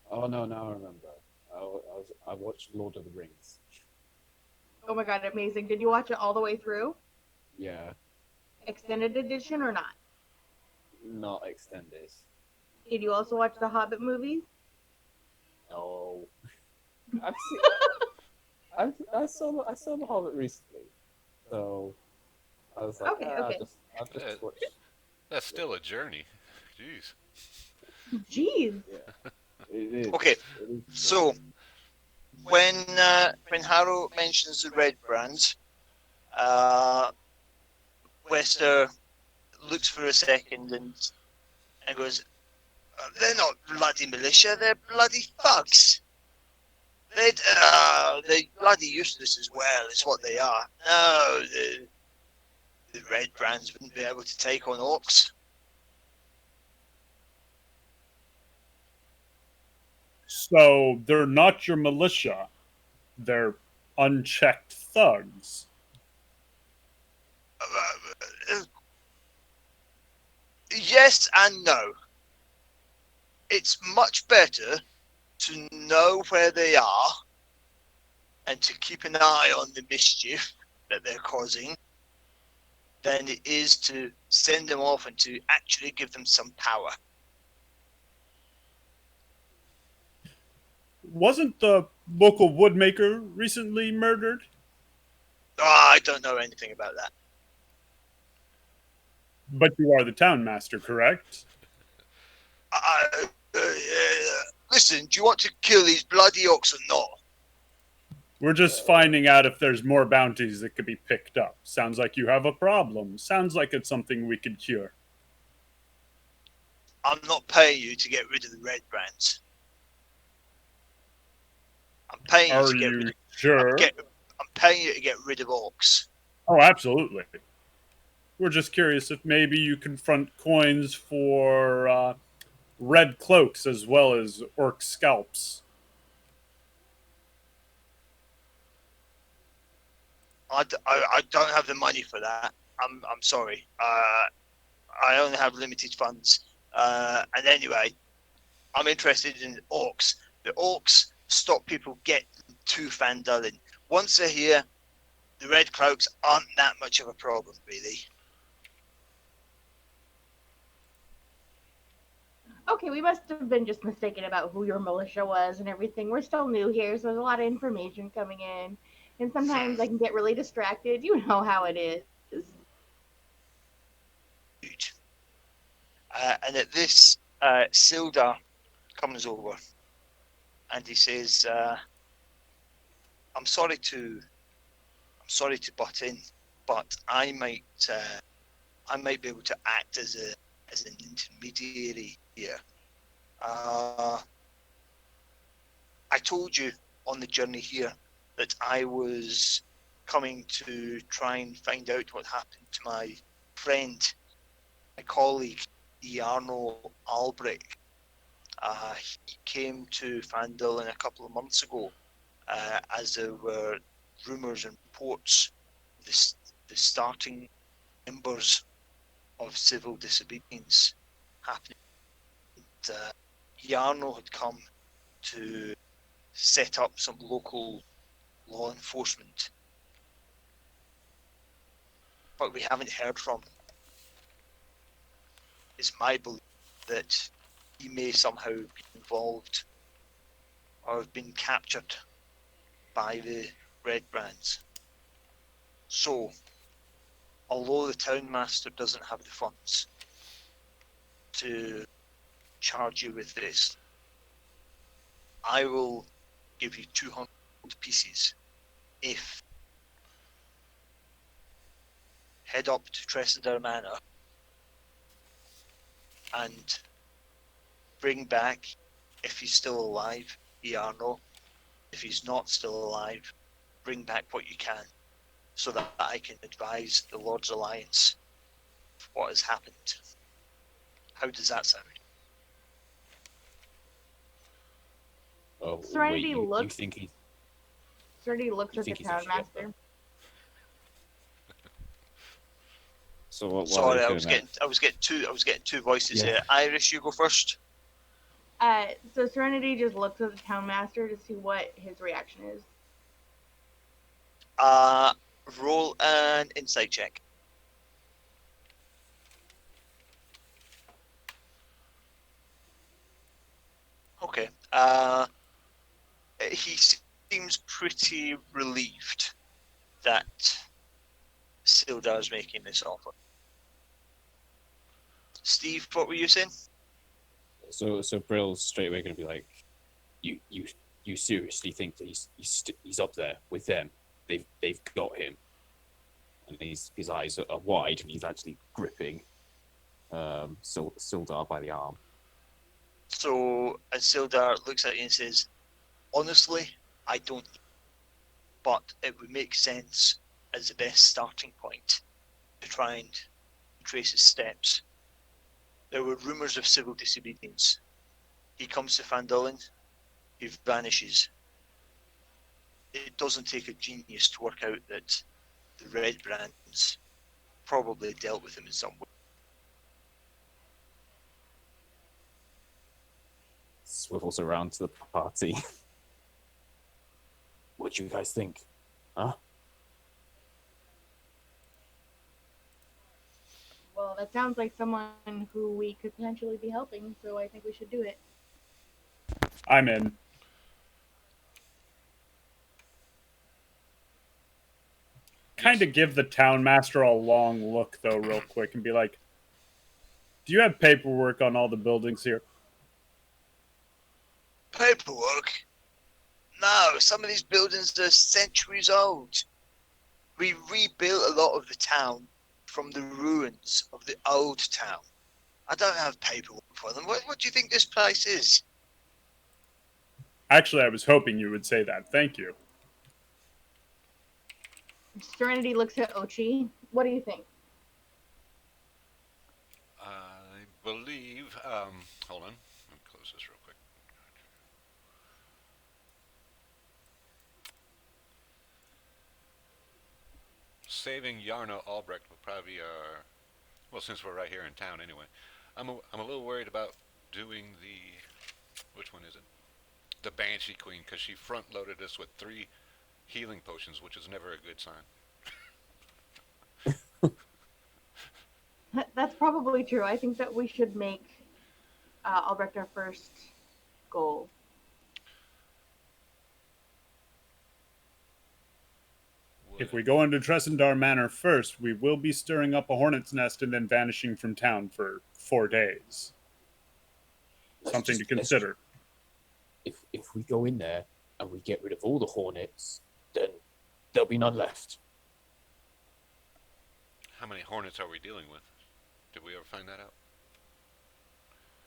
Oh no, now I remember. I watched Lord of the Rings. Oh my god, amazing. Did you watch it all the way through? Yeah, Extended edition or not? not extended. Did you also watch the Hobbit movies? No, I've seen, I saw The Hobbit recently, so I was like, Okay, "Ah, okay. I'll just watch. That's still a journey. Jeez. Jeez. Yeah, it is. Okay, So when Harrow mentions the red brands, Wester looks for a second and goes, "They're not bloody militia. They're bloody thugs. They're bloody useless as well. Is what they are. No, the red brands wouldn't be able to take on orcs." So they're not your militia. They're unchecked thugs. Yes and no. It's much better to know where they are and to keep an eye on the mischief that they're causing than it is to send them off and to actually give them some power. Wasn't the local woodmaker recently murdered? Oh, I don't know anything about that. But you are the town master, correct? Listen, do you want to kill these bloody orcs or not? We're just finding out if there's more bounties that could be picked up. Sounds like you have a problem. Sounds like it's something we could cure. I'm not paying you to get rid of the red brands. I'm paying you Are to get rid you of. sure? I'm paying you to get rid of orcs. Oh, absolutely. We're just curious if maybe you confront coins for red cloaks as well as orc scalps. I don't have the money for that. I'm sorry. I only have limited funds. And anyway, I'm interested in orcs. The orcs stop people getting to Fandolin. Once they're here, the red cloaks aren't that much of a problem, really. Okay, we must have been just mistaken about who your militia was and everything. We're still new here, so there's a lot of information coming in. And sometimes I can get really distracted. You know how it is. And at this, Sildar comes over and he says, I'm sorry to butt in, but I might be able to act as an intermediary here. I told you on the journey here that I was coming to try and find out what happened to my friend, my colleague, Jarno Albrecht. He came to Fandolin a couple of months ago, as there were rumours and reports the starting embers of civil disobedience happening. And, Jarno had come to set up some local law enforcement, but we haven't heard from him. It's my belief that he may somehow be involved or have been captured by the red brands. So, although the town master doesn't have the funds to charge you with this, I will give you 200 pieces if head up to Tresendar Manor and bring back, if he's still alive, Iarno. If he's not still alive, bring back what you can so that I can advise the Lord's Alliance of what has happened. How does that sound? Oh, Serenity you looks- think he's Serenity looks You at the think he's a town shit? master. so what? Sorry, I was getting two voices Yeah. here. Iris, you go first. So Serenity just looks at the town master to see what his reaction is. Roll an insight check. Okay. He seems pretty relieved that Sildar is making this offer. Steve, what were you saying? So Brill's straight away going to be like, you you seriously think that he's up there with them? They've got him, and his eyes are wide, and he's actually gripping Sildar by the arm. So as Sildar looks at you and says, honestly, I don't, but it would make sense as the best starting point to try and trace his steps. There were rumours of civil disobedience. He comes to Fandolin, he vanishes. It doesn't take a genius to work out that the Red Brands probably dealt with him in some way. Swivels around to the party. What do you guys think? Huh? Well, that sounds like someone who we could potentially be helping, so I think we should do it. I'm in. Kind of give the town master a long look though, real quick, and be like, "Do you have paperwork on all the buildings here?" Paperwork? No, some of these buildings are centuries old. We rebuilt a lot of the town from the ruins of the old town. I don't have paperwork for them. What do you think this place is? Actually, I was hoping you would say that. Thank you. Serenity looks at Ochi. What do you think? I believe. Hold on. Let me close this real quick. Saving Yarno Albrecht would probably be our. Well, since we're right here in town anyway. I'm a little worried about doing the. Which one is it? The Banshee Queen, because she front loaded us with 3 healing potions, which is never a good sign. That's probably true. I think that we should make Albrecht our first goal. If we go into Tressendar Manor first, we will be stirring up a hornet's nest and then vanishing from town for 4 days. Something to consider. If we go in there and we get rid of all the hornets, then there'll be none left. How many hornets are we dealing with? Did we ever find that out?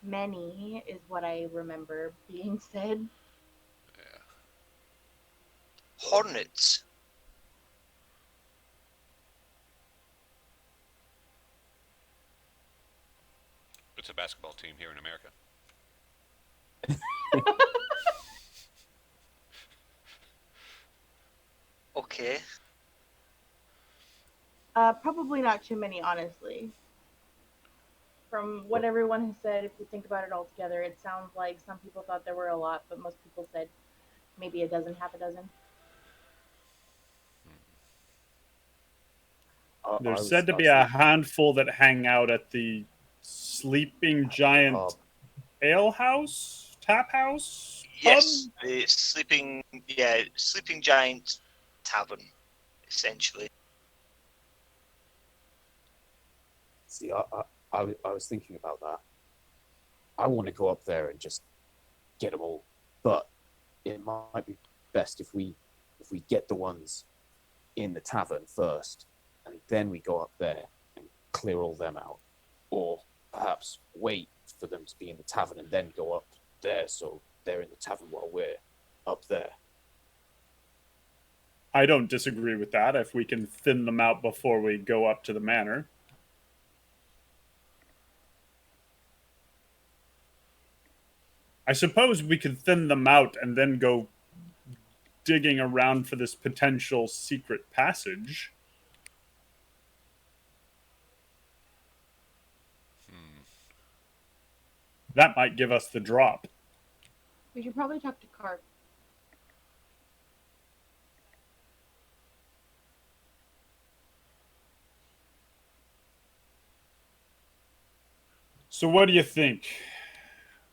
Many is what I remember being said. Yeah. Hornets? It's a basketball team here in America. Okay. Probably not too many, honestly. From what everyone has said, if you think about it all together, it sounds like some people thought there were a lot, but most people said maybe a dozen, half a dozen. There's said to be a handful that hang out at the Sleeping Giant Ale House? Tap House? Yes, Pub? the Sleeping Giant Tavern, essentially. See, I was thinking about that. I want to go up there and just get them all, but it might be best if we get the ones in the tavern first, and then we go up there and clear all them out, or perhaps wait for them to be in the tavern and then go up there, so they're in the tavern while we're up there. I don't disagree with that if we can thin them out before we go up to the manor. I suppose we could thin them out and then go digging around for this potential secret passage. That might give us the drop. We should probably talk to Kark. So what do you think?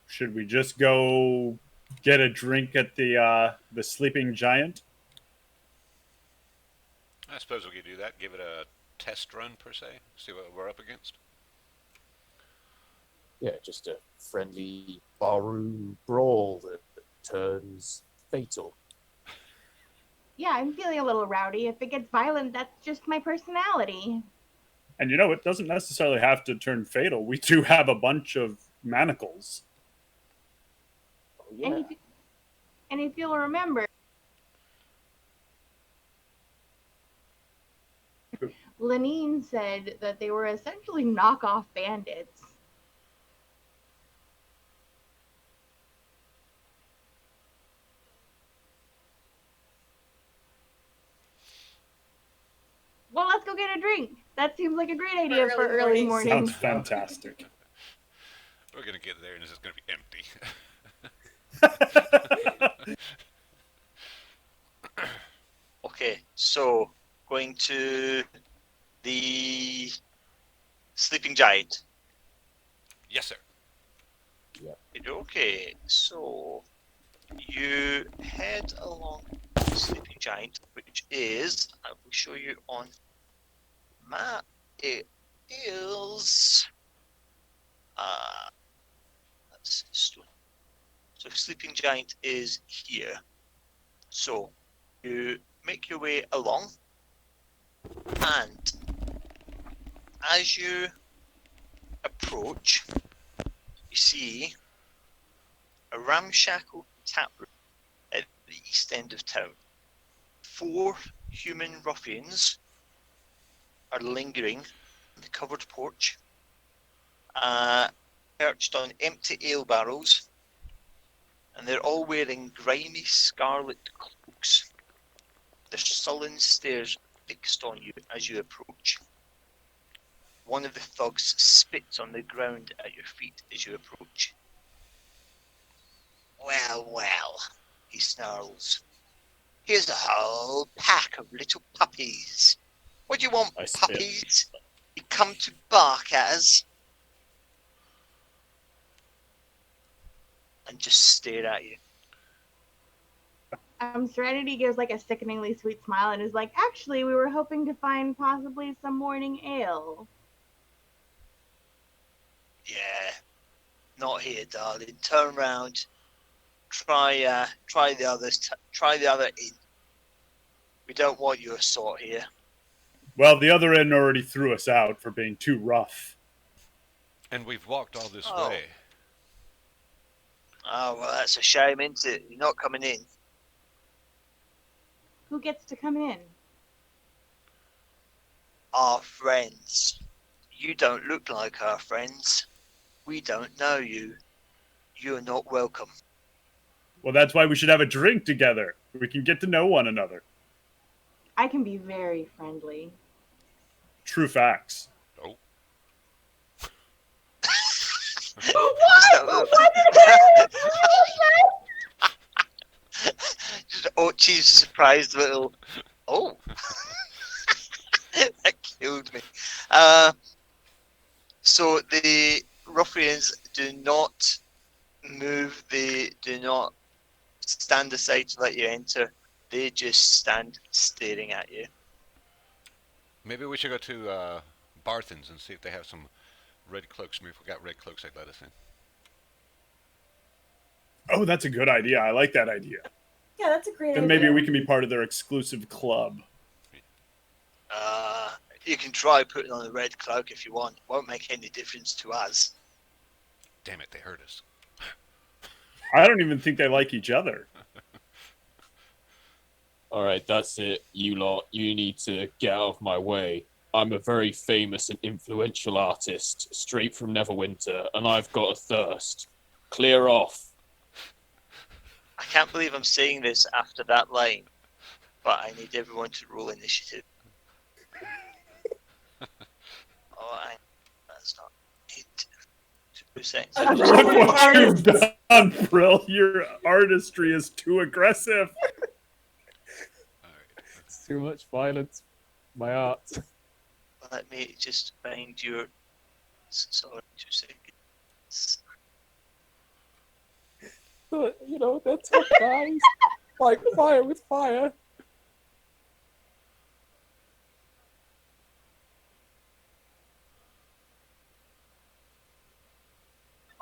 Should we just go get a drink at the Sleeping Giant? I suppose we could do that. Give it a test run, per se. See what we're up against. Yeah, just a friendly barroom brawl that turns fatal. Yeah, I'm feeling a little rowdy. If it gets violent, that's just my personality. And you know, it doesn't necessarily have to turn fatal. We do have a bunch of manacles. Oh, And yeah. if you'll remember, Lenine said that they were essentially knockoff bandits. Well, let's go get a drink. That seems like a great idea for early morning. Sounds fantastic. We're gonna get there and this is gonna be empty. Okay, so going to the sleeping giant. Yes, sir. Okay, so you head along the sleeping giant, which is, I will show you on map. It is that's stone. So sleeping giant is here. So you make your way along, and as you approach, you see a ramshackle tap room at the east end of town. 4 human ruffians are lingering on the covered porch, perched on empty ale barrels, and they're all wearing grimy scarlet cloaks. Their sullen stares fixed on you as you approach. One of the thugs spits on the ground at your feet as you approach. Well, well, he snarls. Here's a whole pack of little puppies. What do you want, I spit. puppies? You come to bark at us? And just stare at you. Serenity gives like a sickeningly sweet smile and is like, actually, we were hoping to find possibly some morning ale. Yeah, not here, darling. Turn round. Try the others. Try the other inn. We don't want your sort here. Well, the other end already threw us out for being too rough. And we've walked all this Oh. way. Oh, well, that's a shame, isn't it? You're not coming in. Who gets to come in? Our friends. You don't look like our friends. We don't know you. You're not welcome. Well, that's why we should have a drink together. We can get to know one another. I can be very friendly. True facts. Oh. What? Just Ochi's surprised little. Oh, that killed me. So the ruffians do not move. They do not stand aside to let you enter. They just stand staring at you. Maybe we should go to Barthen's and see if they have some red cloaks. Maybe if we got red cloaks, they'd let us in. Oh, that's a good idea. I like that idea. Yeah, that's a great Then idea. maybe we can be part of their exclusive club. You can try putting on a red cloak if you want. Won't make any difference to us. Damn it, they heard us. I don't even think they like each other. All right, that's it. You lot, you need to get out of my way. I'm a very famous and influential artist, straight from Neverwinter, and I've got a thirst. Clear off. I can't believe I'm saying this after that line, but I need everyone to roll initiative. Oh, that's not it. 2 seconds. Look what you've done, Brill. Your artistry is too aggressive. It's too much violence. My art. Let me just find your. Sorry, 2 seconds. But, you know, they're tough guys. Like fire with fire.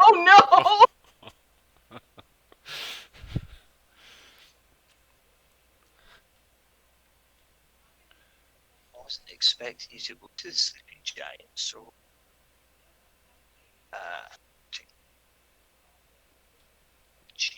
Oh no! wasn't expecting you to go to the sleeping giant, so gee.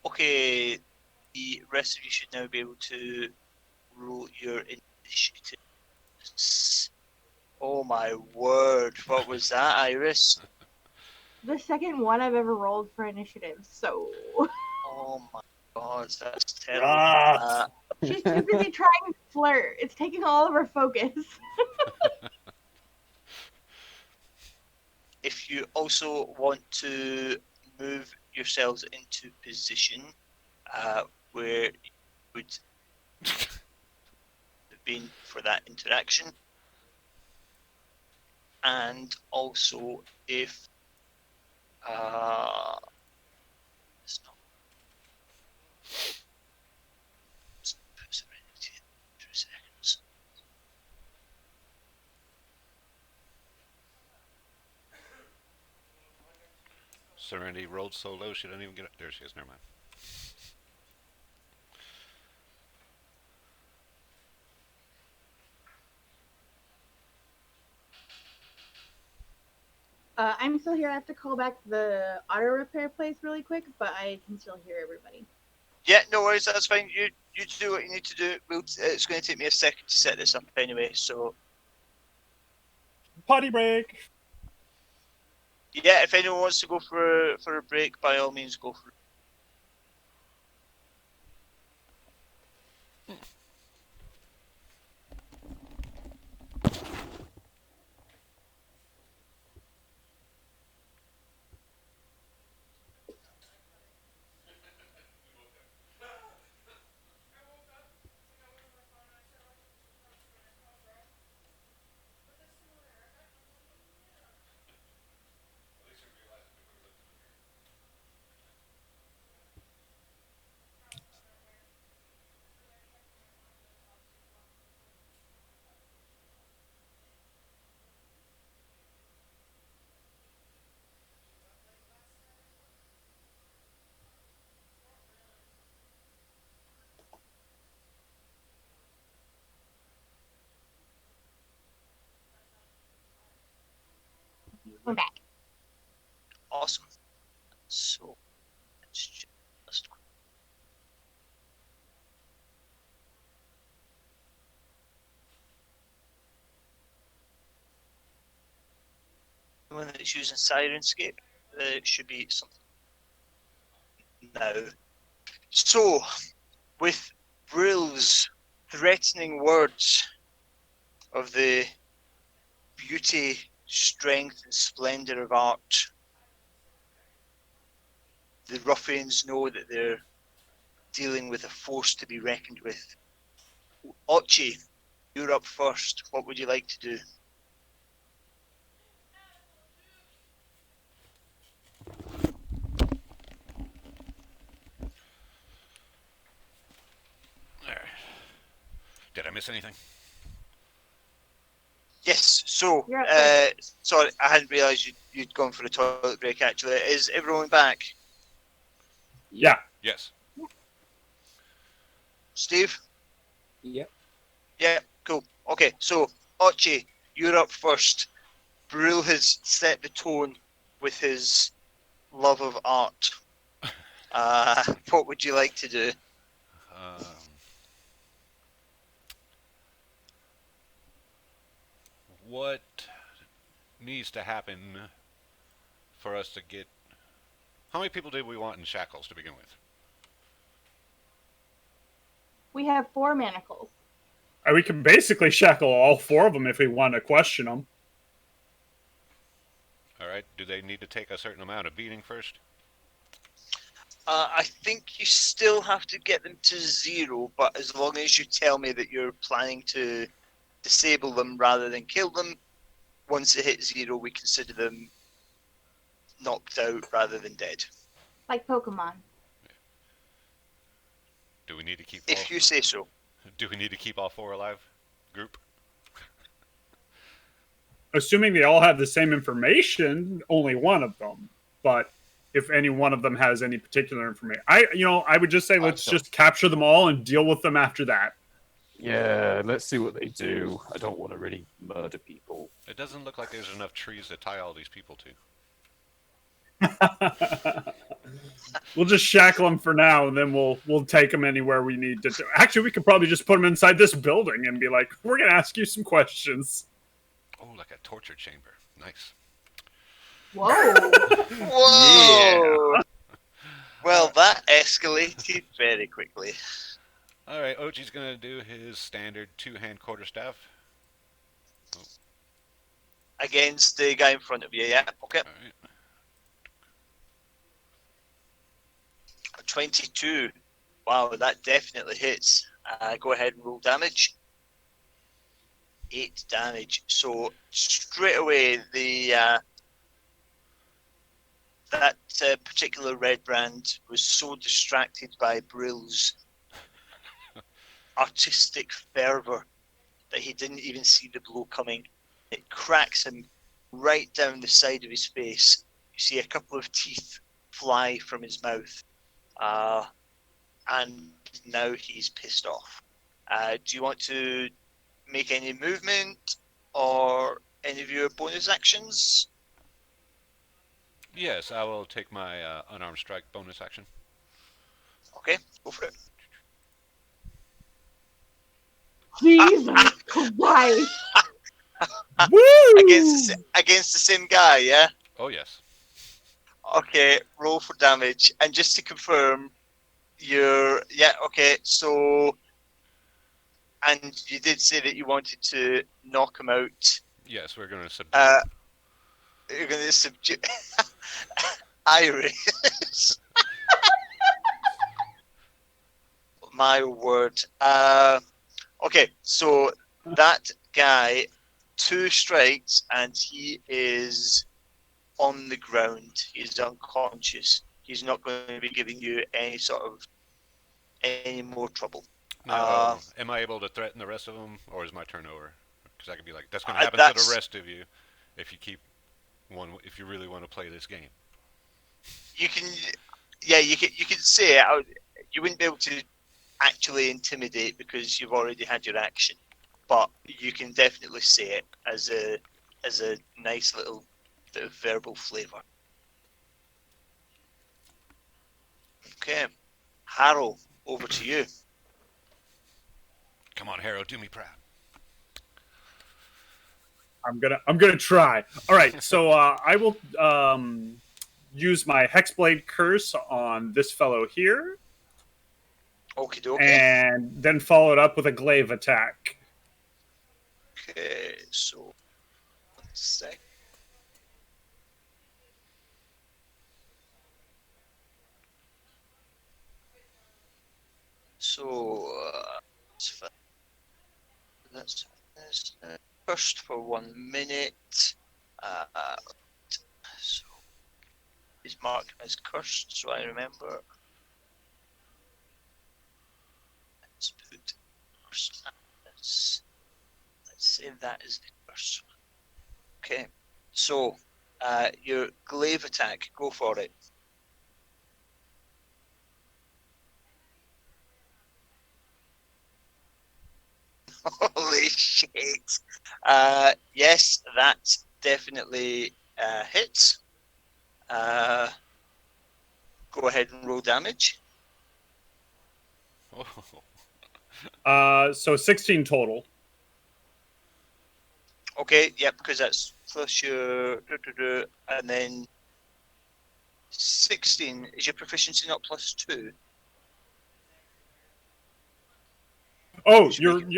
Okay, the rest of you should now be able to roll your initiatives. Oh my word, what was that, Iris? The second one I've ever rolled for initiative, so Oh my god, that's terrible. Yes. she's too busy trying to flirt. It's taking all of her focus. If you also want to move yourselves into position where you would have been for that interaction, and also if it's not serenity in 2 seconds. Serenity rolled so low she didn't even get up. There she is. Never mind. I'm still here. I have to call back the auto repair place really quick, but I can still hear everybody. Yeah, no worries, that's fine. You do what you need to do. It's going to take me a second to set this up anyway, so Potty break. yeah, if anyone wants to go for a break, by all means go for it. I'm back. Awesome. So let's just one that's using Sirenscape, it should be something now. So, with Brill's threatening words of the beauty, strength, and splendor of art, the ruffians know that they're dealing with a force to be reckoned with. Ochi, you're up first. What would you like to do? There. Did I miss anything? Yes, so, You're up first. sorry, I hadn't realised you'd gone for a toilet break actually. Is everyone back? Yeah. Yes. Steve? Yep. Yeah, cool. Okay, so, Ochi, you're up first. Brule has set the tone with his love of art. What would you like to do? What needs to happen for us to get? How many people did we want in shackles to begin with? We have 4 manacles. We can basically shackle all 4 of them if we want to question them. All right. Do they need to take a certain amount of beating first? I think you still have to get them to 0, but as long as you tell me that you're planning to disable them rather than kill them, once they hit 0, we consider them knocked out rather than dead. Like Pokemon. Do we need to keep If you say so. Do we need to keep all 4 alive? Group? Assuming they all have the same information, only one of them. But if any one of them has any particular information, I would just say let's So- just capture them all and deal with them after that. Yeah, let's see what they do. I don't want to really murder people. It doesn't look like there's enough trees to tie all these people to. We'll just shackle them for now, and then we'll take them anywhere we need to. Actually, we could probably just put them inside this building and be like, "We're gonna ask you some questions." Oh, like a torture chamber. Nice. Whoa. Whoa! Well, that escalated very quickly. All right, Ochi's gonna do his standard 2-hand quarterstaff. Against the guy in front of you, yeah? Okay. All right. 22. Wow, that definitely hits. Go ahead and roll damage. 8 damage. So straight away, that particular red brand was so distracted by Brill's artistic fervor that he didn't even see the blow coming. It cracks him right down the side of his face. You see a couple of teeth fly from his mouth. And now he's pissed off. Do you want to make any movement or any of your bonus actions? Yes, I will take my unarmed strike bonus action. Okay, go for it. Jesus Christ. Woo! Against the same guy, yeah? Oh, yes. Okay, roll for damage. And just to confirm, okay, so, and you did say that you wanted to knock him out. Yes, we're going to subdue. You're going to subdue Iris. My word. Okay, so that guy, 2 strikes, and he is on the ground. He's unconscious. He's not going to be giving you any more trouble. Now, am I able to threaten the rest of them, or is my turn over? Because I could be like, that's going to happen to the rest of you if you keep one. If you really want to play this game, You can say it. You wouldn't be able to actually intimidate because you've already had your action, but you can definitely say it as a nice little bit of verbal flavour. Okay, Harrow, over to you. come on, Harrow, do me proud. I'm gonna try. All right, so I will use my Hexblade Curse on this fellow here, Okie dokie. and then follow it up with a glaive attack. Okay, so 1 sec. So that's first for 1 minute. So is marked as cursed, so I remember. Let's put cursed. Let's save that as the curse. Okay, so your glaive attack, go for it. Holy shit. Yes, that definitely hits. Go ahead and roll damage. Oh, So 16 total. Okay, yep, because that's plus your... And then 16, is your proficiency not plus 2? Oh,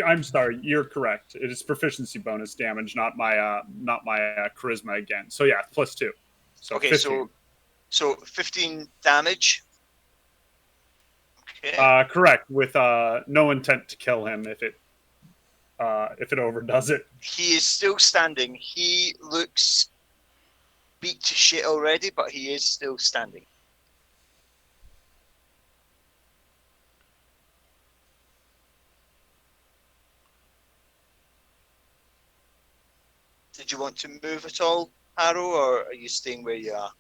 I'm sorry. You're correct. It is proficiency bonus damage, not my charisma again. So yeah, plus 2. So Okay, 15. so 15 damage. Okay. Correct. With no intent to kill him if it overdoes it. He is still standing. He looks beat to shit already, but he is still standing. Did you want to move at all, Harrow, or are you staying where you are?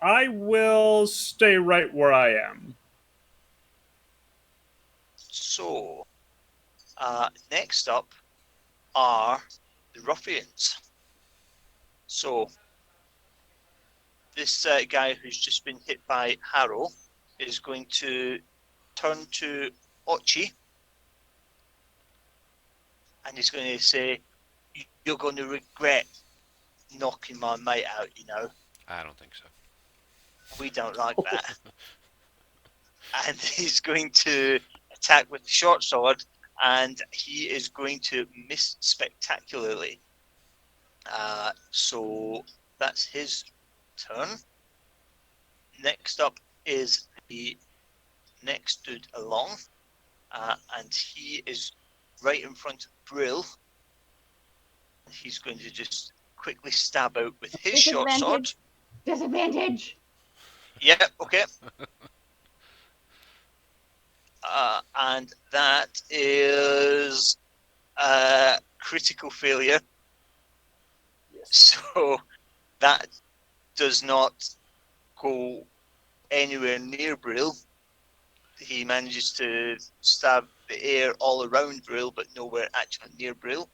I will stay right where I am. So, next up are the ruffians. So, this guy who's just been hit by Harrow is going to turn to Ochi and he's going to say, "You're going to regret knocking my mate out, you know. I don't think so. We don't like that." And he's going to attack with the short sword, and he is going to miss spectacularly. So that's his turn. Next up is the next dude along, and he is right in front of Brill. He's going to just quickly stab out with his short sword. Disadvantage. Yeah, okay. And that is a critical failure. Yes. So that does not go anywhere near Brill. He manages to stab the air all around Brill, but nowhere actually near Brill.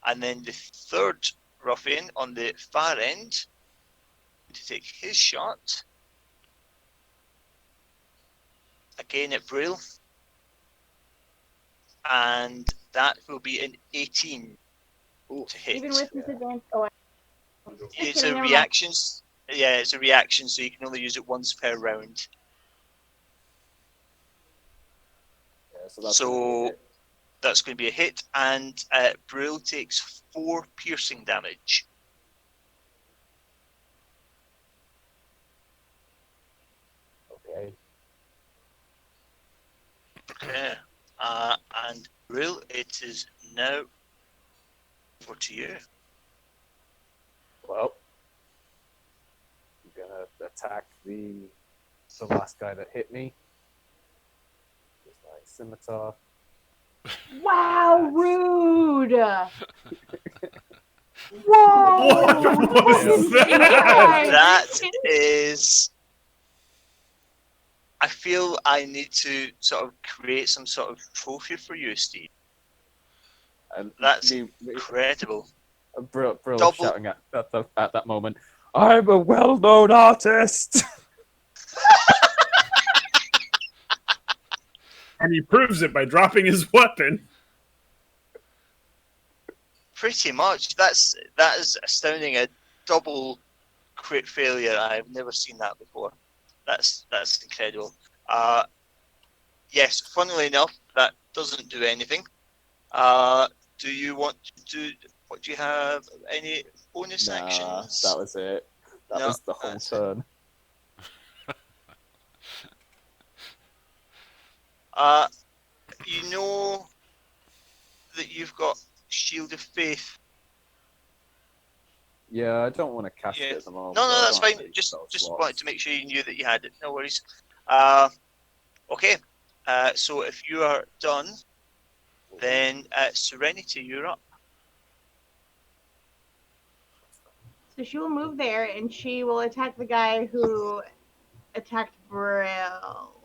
And then the third ruffian on the far end to take his shot again at Brill, and that will be an 18 to hit. Even with disadvantage. Oh, It's kidding, a never mind. reaction. Yeah, it's a reaction, so you can only use it once per round. Yeah, so that's gonna be a hit. That's going to be a hit, and Brill takes 4 piercing damage. Okay. Okay. And Brill, it is now over to you. Well, I'm gonna attack the last guy that hit me with my scimitar. Wow, rude. Whoa! What was that? That is. I feel I need to sort of create some sort of trophy for you, Steve. And That's incredible. Brill Double- shouting at that moment, "I'm a well-known artist." And he proves it by dropping his weapon. Pretty much. That is astounding. A double crit failure. I've never seen that before. That's incredible. Yes, funnily enough, that doesn't do anything. Do you want to do? What do you have? Any bonus Nah, actions? that was it. That No, was the whole that's it. turn. You know that you've got Shield of Faith. Yeah, I don't want to cast Yeah. it at the moment. No, though. I that's don't have fine. any Just spell wanted slots. to make sure you knew that you had it. No worries. Okay. So if you are done, then Serenity, you're up. So she will move there and she will attack the guy who attacked Brill.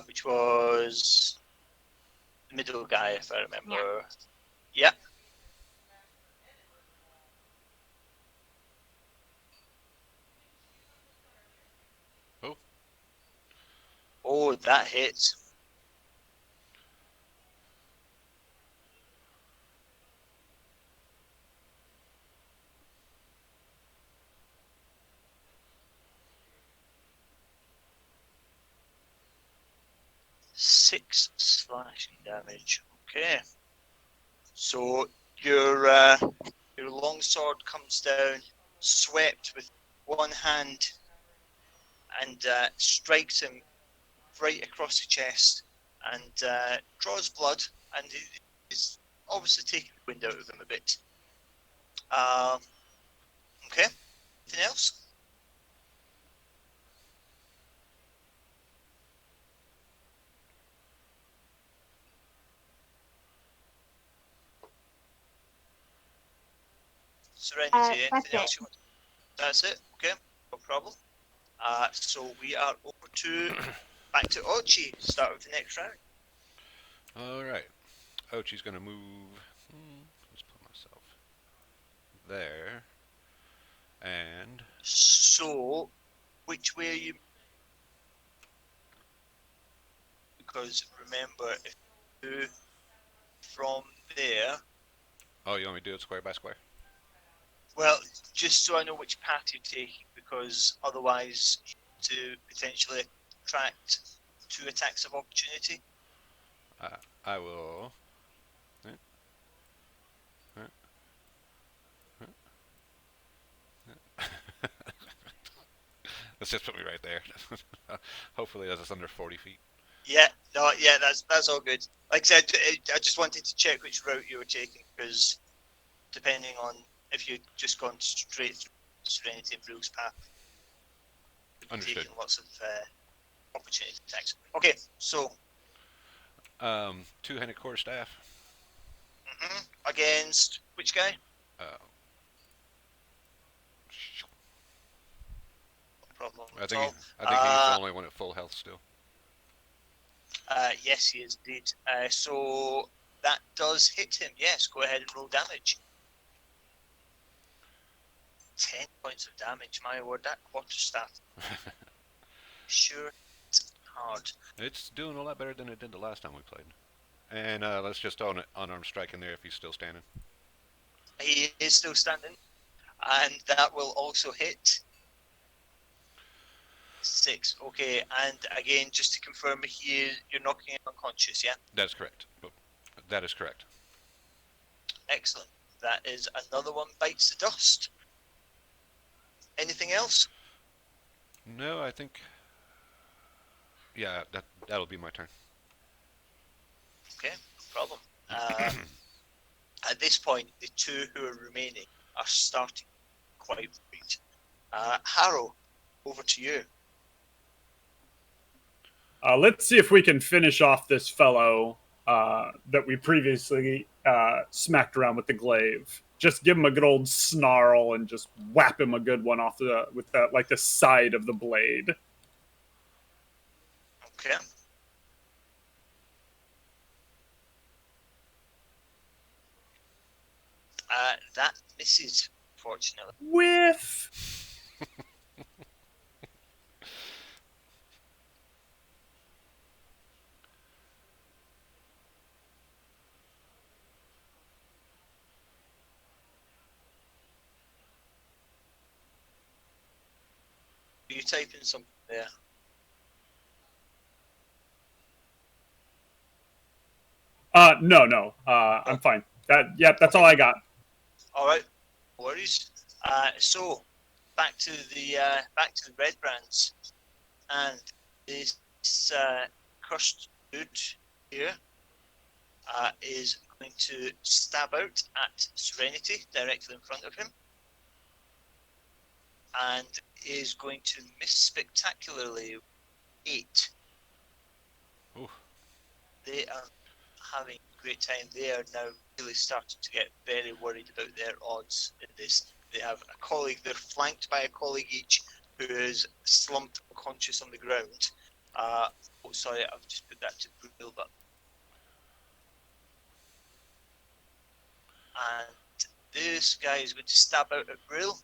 Which was the middle guy, if I remember. Yeah. Oh. Oh, that hits. Six slashing damage. Okay. So your longsword comes down, swept with one hand, and strikes him right across the chest, and draws blood, and is obviously taking the wind out of him a bit. Okay. Anything else? Serenity, anything That's else it. you want? That's it. Okay, no problem. So we are over to back to Ochi. Start with the next round. All right. Ochi's gonna move. Let's put myself there. And So, which way are you? Because remember, if you from there, oh, you want me to do it square by square? well, just so I know which path you're taking, because otherwise, to potentially attract 2 attacks of opportunity. I will. Let's just put me right there. Hopefully, that's under 40 feet. Yeah, no, yeah, that's all good. Like I said, I just wanted to check which route you were taking, because depending on if you'd just gone straight through Serenity and Brill's path, you'd be Understood. taking lots of opportunity attacks. Okay, so Two-handed quarterstaff. against which guy? Uh, No problem I at think all. he's the only one at full health still. Yes, he is indeed. So that does hit him. Yes, go ahead and roll damage. 10 points of damage. My word, that quarterstaff. Sure, it's hard. It's doing a lot better than it did the last time we played. And let's just unarmed strike in there if he's still standing. He is still standing, and that will also hit. 6. Okay, and again, just to confirm, you're knocking him unconscious, yeah? That's correct. That is correct. Excellent. That is another one bites the dust. Anything else? No, I think. Yeah, that'll be my turn. Okay, no problem. At this point, the 2 who are remaining are starting quite weak. Harrow, over to you. Let's see if we can finish off this fellow that we previously smacked around with the glaive. Just give him a good old snarl and just whap him a good one off with the side of the blade. Okay. That misses, fortunately. Whiff. Are you typing something there? No. I'm fine. That's all I got. All right, no worries. So back to the red brands, and this cursed dude here is going to stab out at Serenity directly in front of him, and is going to miss spectacularly. 8. Ooh. They are having a great time. They are now really starting to get very worried about their odds in this. They have a colleague, they're flanked by a colleague each who is slumped unconscious on the ground. Sorry, I've just put that to Brill, but. And this guy is going to stab out at Brill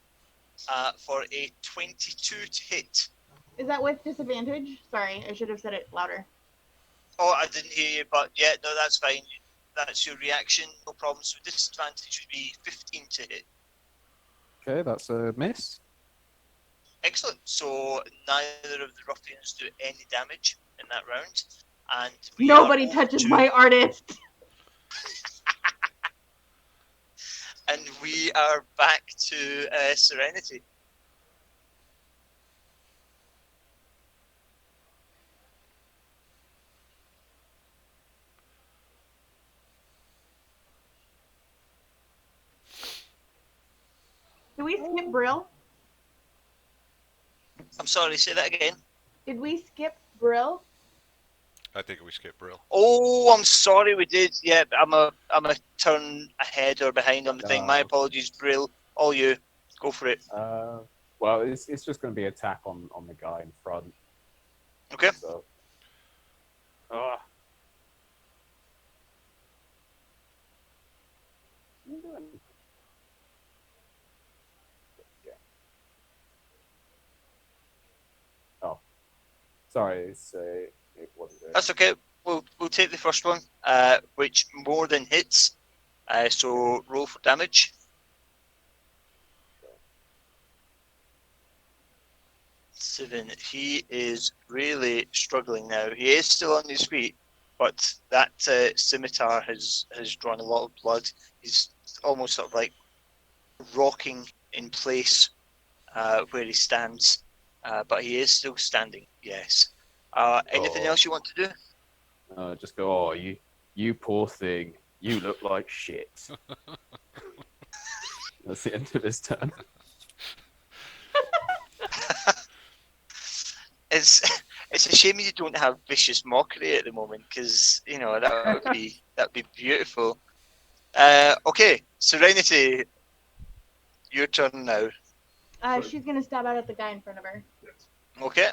for a 22 to hit. Is that with disadvantage? Sorry, I should have said it louder. Oh, I didn't hear you, but yeah, no, that's fine. That's your reaction, no problem. So disadvantage would be 15 to hit. Okay, that's a miss. Excellent. So neither of the ruffians do any damage in that round. And nobody touches my artist. And we are back to Serenity. Did we skip Brill? I'm sorry, say that again. Did we skip Brill? I think we skipped Brill. Oh, I'm sorry, we did. Yeah, I'm a turn ahead or behind on the thing. My apologies, Brill. all you. Go for it. Well, it's just going to be attack on the guy in front. Okay. So. Ah. What are you doing? Okay. Oh, sorry. It wasn't doing. That's okay. We'll take the first one, which more than hits. So roll for damage. Seven. He is really struggling now. He is still on his feet, but that scimitar has drawn a lot of blood. He's almost sort of like rocking in place where he stands, but he is still standing. Yes. Anything else you want to do? Just go. Oh, you poor thing. You look like shit. That's the end of his turn. It's a shame you don't have vicious mockery at the moment, because that would be beautiful. Okay, Serenity, your turn now. She's gonna stab out at the guy in front of her. Okay.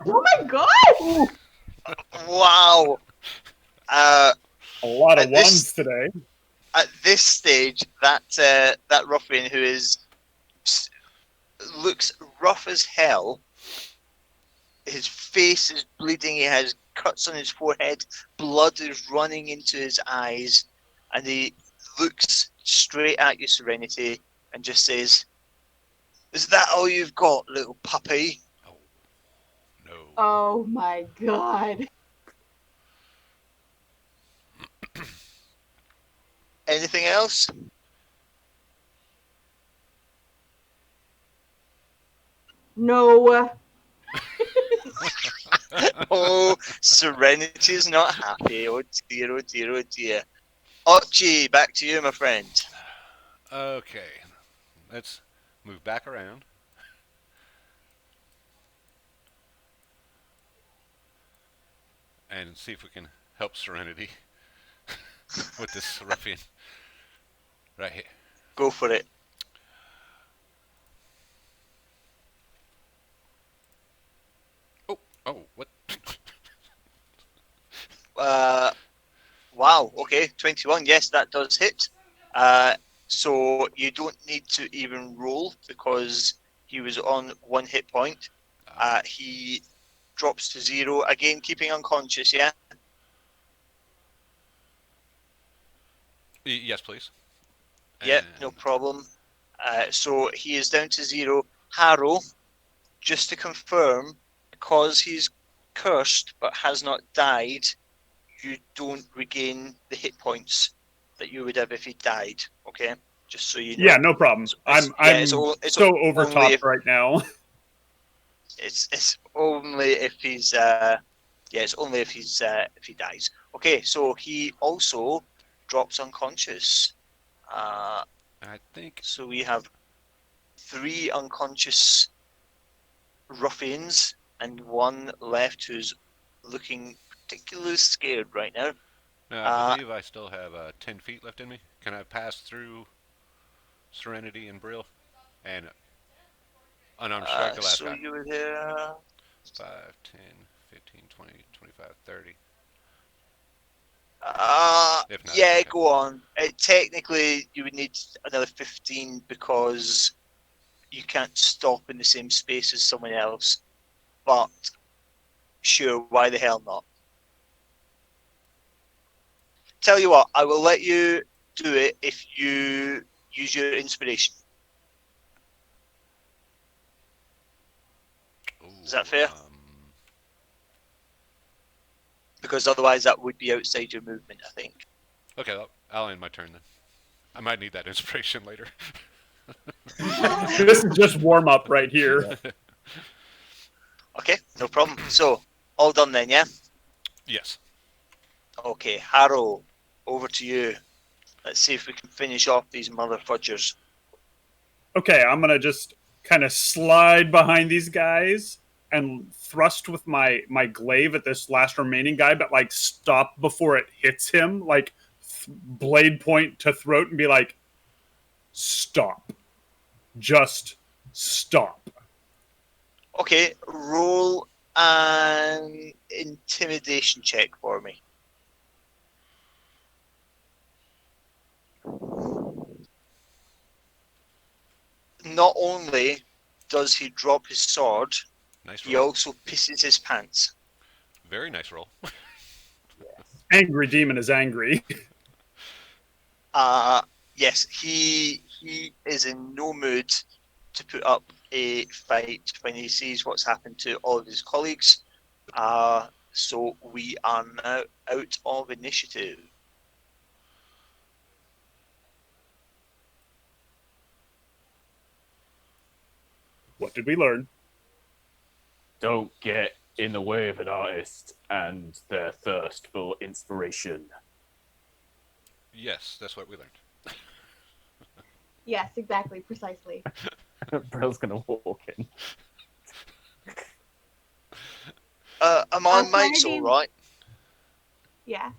Oh my god! Wow. A lot of At this- ones today. At this stage, that ruffian who looks rough as hell. His face is bleeding. He has cuts on his forehead. Blood is running into his eyes, and he looks straight at you, Serenity, and just says, "Is that all you've got, little puppy?" Oh, no. Oh my god. Anything else? No. Oh, Serenity is not happy. Oh dear, oh dear, oh dear. Ochi, back to you, my friend. Okay. Let's move back around. And see if we can help Serenity with this ruffian. Right here. Go for it. Oh, what? Wow, okay, 21. Yes, that does hit. So you don't need to even roll because he was on 1 hit point. He drops to 0, again keeping unconscious, yeah? Yes, please. Yep, no And- problem. So he is down to 0. Harrow, just to confirm, because he's cursed but has not died, you don't regain the hit points that you would have if he died. Okay, just so you know. Yeah, no problem. I'm it's so only overtopped if, right now. It's only if he's it's only if he's if he dies. Okay, so he also drops unconscious. I think. So we have 3 unconscious ruffians and 1 left who's looking particularly scared right now. No, I believe I still have 10 feet left in me. Can I pass through Serenity and Brill and unarmed strike the last so guy? you were there. 5, 10, 15, 20, 25, 30. If not, Yeah, okay. go on. Technically, you would need another 15 because you can't stop in the same space as someone else. But sure, why the hell not? Tell you what, I will let you do it if you use your inspiration. Ooh, Is that fair? Because otherwise that would be outside your movement, I think. Okay, I'll end my turn then. I might need that inspiration later. This is just warm up right here. Okay, no problem. So, all done then, yeah? Yes. Okay, Harrow, over to you. Let's see if we can finish off these mother fudgers. Okay, I'm gonna just kind of slide behind these guys and thrust with my glaive at this last remaining guy, but like stop before it hits him, like blade point to throat, and be like, "Stop, just stop." Okay, roll an intimidation check for me. Not only does he drop his sword, Nice he roll. also pisses his pants. Very nice roll. Yes. Angry demon is angry. Yes, he is in no mood to put up a fight when he sees what's happened to all of his colleagues. So we are now out of initiative. What did we learn? Don't get in the way of an artist and their thirst for inspiration. Yes, that's what we learned. Yes, exactly, precisely. Brill's gonna walk in. Am I mates Serenity- all right? Yeah.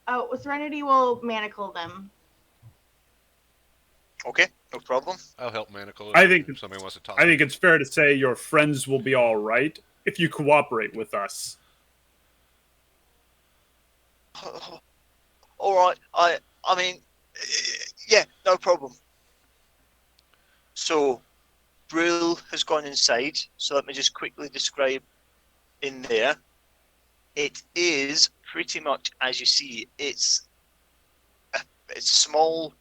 Oh, Serenity will manacle them. Okay, no problem. I'll help Manacle I if think somebody wants to talk. I think it's fair to say your friends will be all right if you cooperate with us. All right. I mean, yeah, no problem. So, Brill has gone inside. So let me just quickly describe in there. It is pretty much as you see. It's small.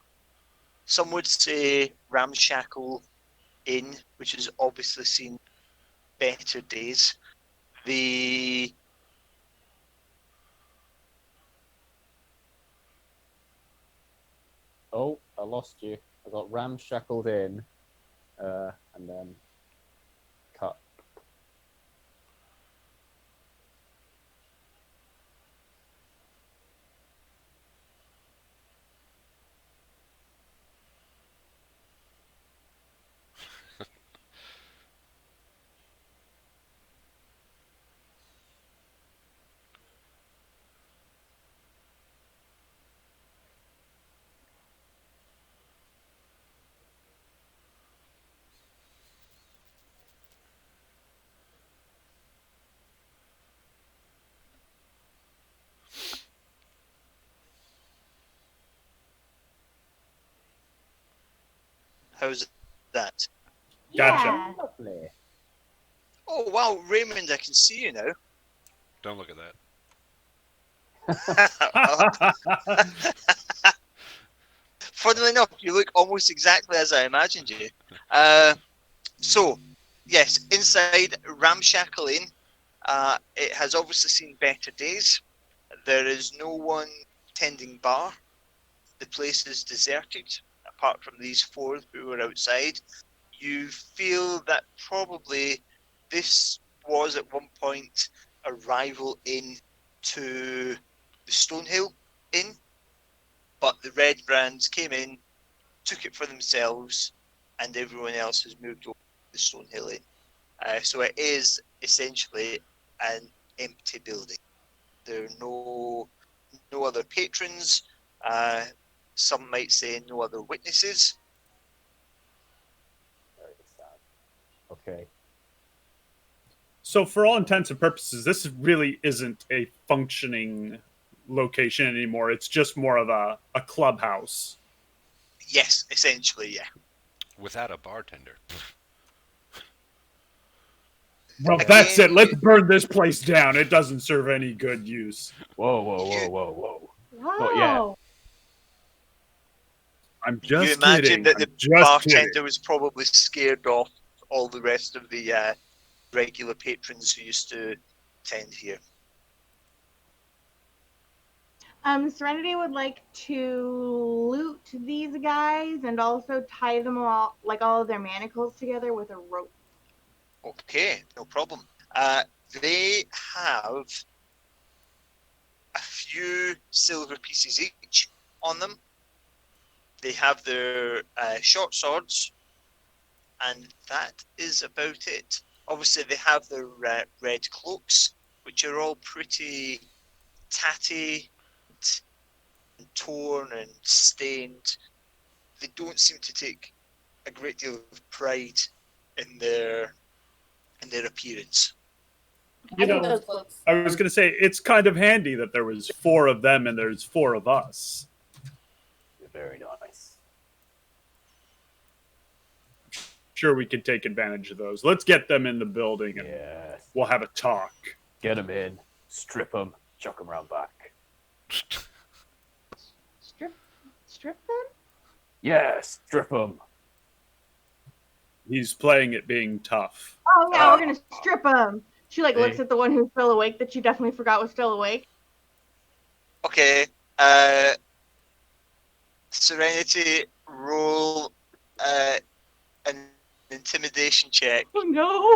Some would say ramshackle inn, which has obviously seen better days. The Oh, I lost you. I got ramshackled in, and then cut. how's that? Gotcha. Yeah. Lovely. Oh wow, Raymond, I can see you now. Don't look at that. Funnily enough, you look almost exactly as I imagined you. So, yes, inside Ramshackle Inn, it has obviously seen better days. There is no one tending bar. The place is deserted, apart from these four who are outside. You feel that probably this was at one point a rival inn to the Stonehill Inn, but the Red Brands came in, took it for themselves, and everyone else has moved over to the Stonehill Inn. So it is essentially an empty building. There are no other patrons. Some might say no other witnesses. Very sad. Okay. So, for all intents and purposes, this really isn't a functioning location anymore. It's just more of a clubhouse. Yes, essentially, yeah. Without a bartender. Well, Again, that's it. Let's burn this place down. It doesn't serve any good use. Whoa, whoa, whoa, whoa, whoa. Wow. Not yet. I'm you just imagine kidding. that I'm the just bartender kidding. was probably scared off all the rest of the regular patrons who used to attend here. Serenity would like to loot these guys and also tie them all, like all of their manacles together with a rope. Okay, no problem. They have a few silver pieces each on them. They have their short swords, and that is about it. obviously they have their red cloaks, which are all pretty tatty and torn and stained. They don't seem to take a great deal of pride in their appearance. You I think know, those clothes. I was going to say it's kind of handy that there was 4 of them and there's 4 of us. Very nice. Sure, we could take advantage of those. Let's get them in the building and Yes. we'll have a talk. Get them in, strip them, chuck them around back. Strip them? Yes, strip them. He's playing it being tough. Oh yeah, we're gonna strip them. She like looks Hey. at the one who's still awake that she definitely forgot was still awake. Okay, Serenity, roll an intimidation check Oh no!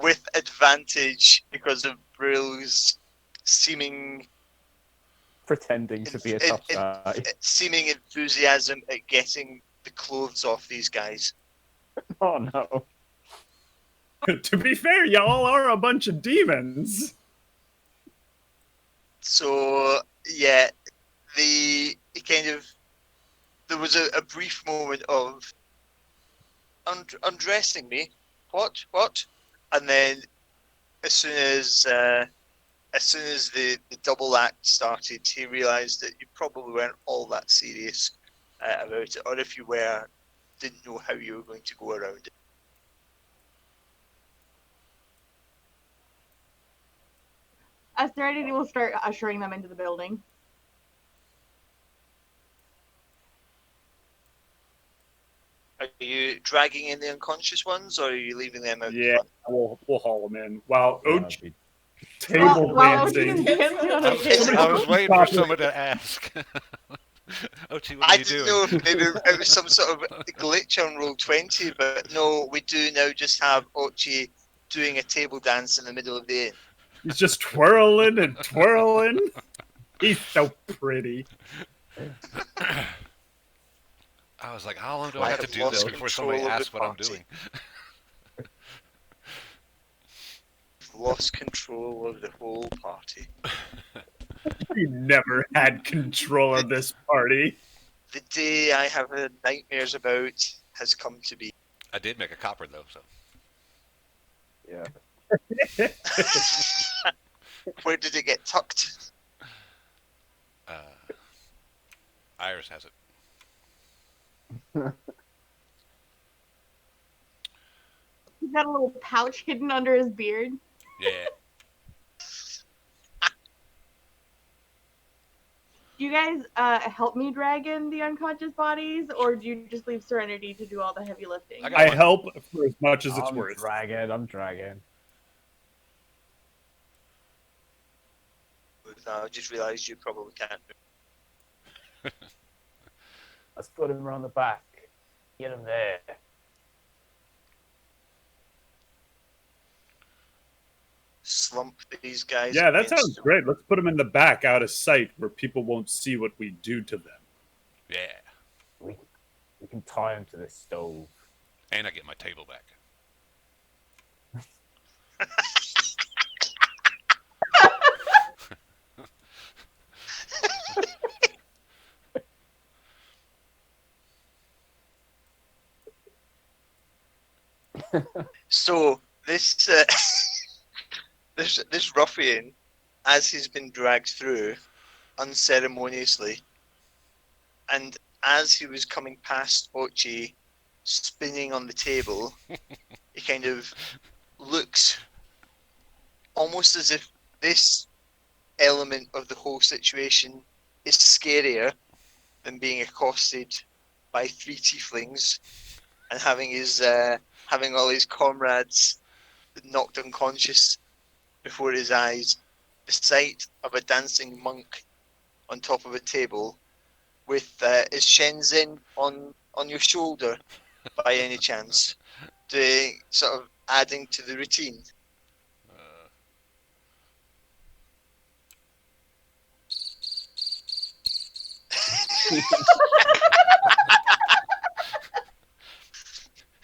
with advantage because of Brill's seeming Pretending to be a tough guy. seeming enthusiasm at getting the clothes off these guys. Oh no. To be fair, y'all are a bunch of demons. So yeah, there was a brief moment of undressing me. What? And then as soon as the double act started, he realised that you probably weren't all that serious about it, or if you were, didn't know how you were going to go around it. Serenity will start ushering them into the building. Are you dragging in the unconscious ones, or are you leaving them out? Yeah, we'll haul them in. Wow, That'd be- table Wow, dancing. dancing on a table. I was waiting for someone to ask. Ochi, what are I you didn't doing? know if maybe it was some sort of glitch on Roll20, but no, we do now just have Ochi doing a table dance in the middle of the inn. He's just twirling and twirling. He's so pretty. I was like, how long do I I have to have do this lost before somebody control of the asks what I'm party. doing? Lost control of the whole party. You never had control of this party. The day I have had nightmares about has come to be. I did make a copper though, so Yeah. Where did it get tucked? Iris has it. He's got a little pouch hidden under his beard. Yeah. Do you guys help me drag in the unconscious bodies, or do you just leave Serenity to do all the heavy lifting? I got I one. help for as much as it's I'm worth. dragging. I just realised you probably can't. Let's put him around the back. Get him there. Slump these guys. Yeah, that against sounds them. great. Let's put them in the back out of sight where people won't see what we do to them. Yeah. We can tie him to this stove. And I get my table back. So this this ruffian, as he's been dragged through unceremoniously, and as he was coming past Ochi, spinning on the table, he kind of looks almost as if this element of the whole situation is scarier than being accosted by 3 tieflings and having all his comrades knocked unconscious before his eyes. The sight of a dancing monk on top of a table with his Shenzhen on your shoulder by any chance, doing sort of adding to the routine.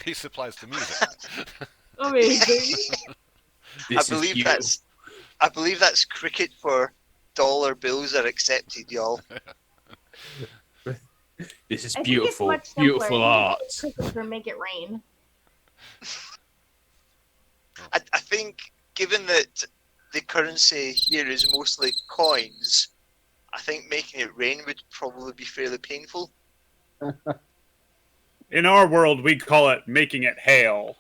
He supplies the music. Amazing. This I is believe beautiful. that's cricket for dollar bills are accepted, y'all. This is I think it's beautiful, much simpler. beautiful I art. think it's for make it rain. I think, given that the currency here is mostly coins, I think making it rain would probably be fairly painful. In our world, we call it making it hail.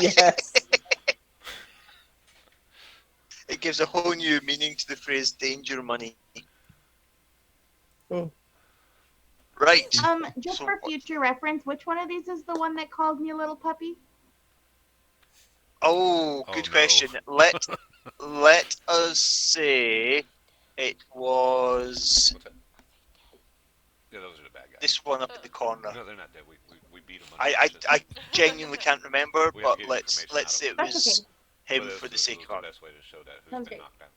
Yes. It gives a whole new meaning to the phrase danger money. Oh. Right. Just So for future reference, which one of these is the one that called me a little puppy? Oh, Oh, good no. question. Let us say it was What's that? Yeah, those are the bad guys. this one up in the corner. No, they're not dead. We beat them. I genuinely can't remember, We have to but get let's information out say of it them. was That's him But for the it sake was of the best way to show that who's Sounds been great. knocked out.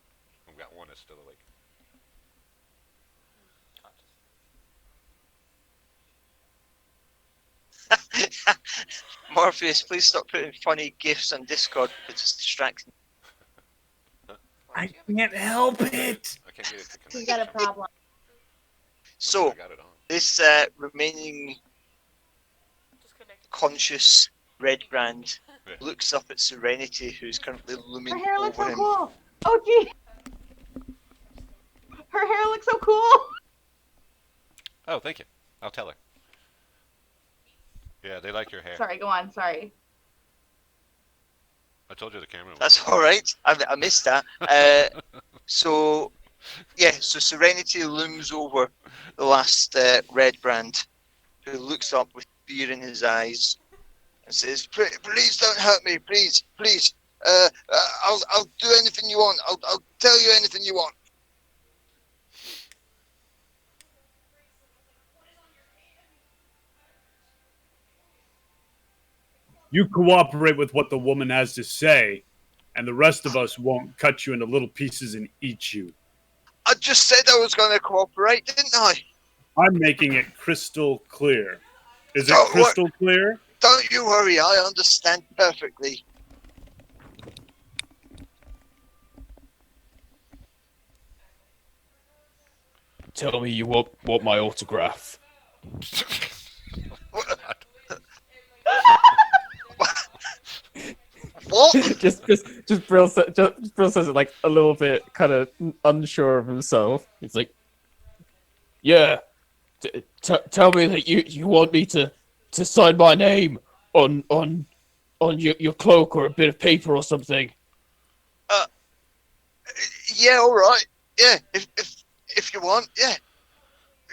We've got one that's still awake. Morpheus, please stop putting funny gifs on Discord because it's distracting. I can't help it. I can't get it to connect. He's got a problem. So, I got it on. this remaining conscious red brand Yeah. looks up at Serenity, who's currently Her looming hair looks over so him. cool. Oh, gee. Her hair looks so cool. Oh, thank you. I'll tell her. Yeah, they like your hair. Sorry, go on. Sorry. I told you the camera. That's all right. I missed that. So Serenity looms over the last red brand, who looks up with fear in his eyes and says, "Please don't hurt me, please, please. I'll do anything you want. I'll tell you anything you want." You cooperate with what the woman has to say, and the rest of us won't cut you into little pieces and eat you. I just said I was going to cooperate, didn't I? I'm making it crystal clear. Is it Don't crystal clear? Don't you worry. I understand perfectly. Tell me you want my autograph. What? just Brill says it like a little bit kind of unsure of himself. He's like, "Yeah, tell me that you want me to sign my name on your cloak or a bit of paper or something." Yeah, all right. Yeah, if you want, yeah.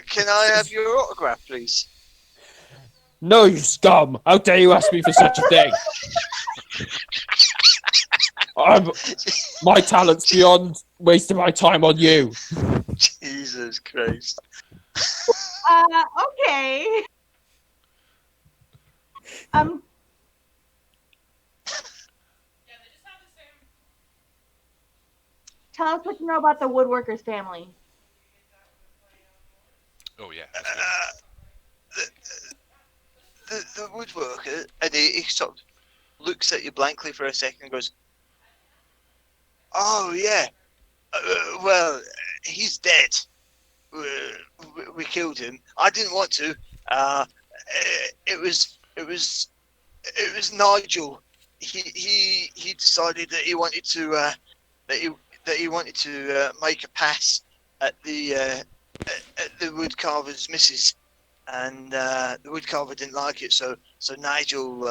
Can I have your autograph, please? No, you scum! How dare you ask me for such a thing? My talent's beyond wasting my time on you. Jesus Christ. Okay. Tell us what you know about the woodworker's family. Oh yeah. The woodworker, and he sort of looks at you blankly for a second and goes, "Oh yeah, well, he's dead. We killed him. I didn't want to. It was Nigel. He decided that he wanted to that he wanted to make a pass at the woodcarver's missus, and the woodcarver didn't like it, so Nigel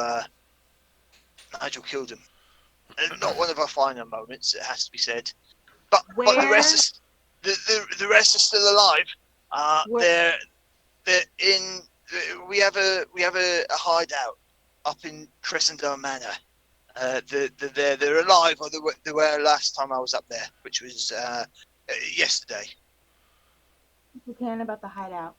killed him. Not one of our finer moments, it has to be said. But the rest is the rest are still alive. They're in. We have a hideout up in Cressendale Manor. They're alive, or they were last time I was up there, which was yesterday. You can about the hideout.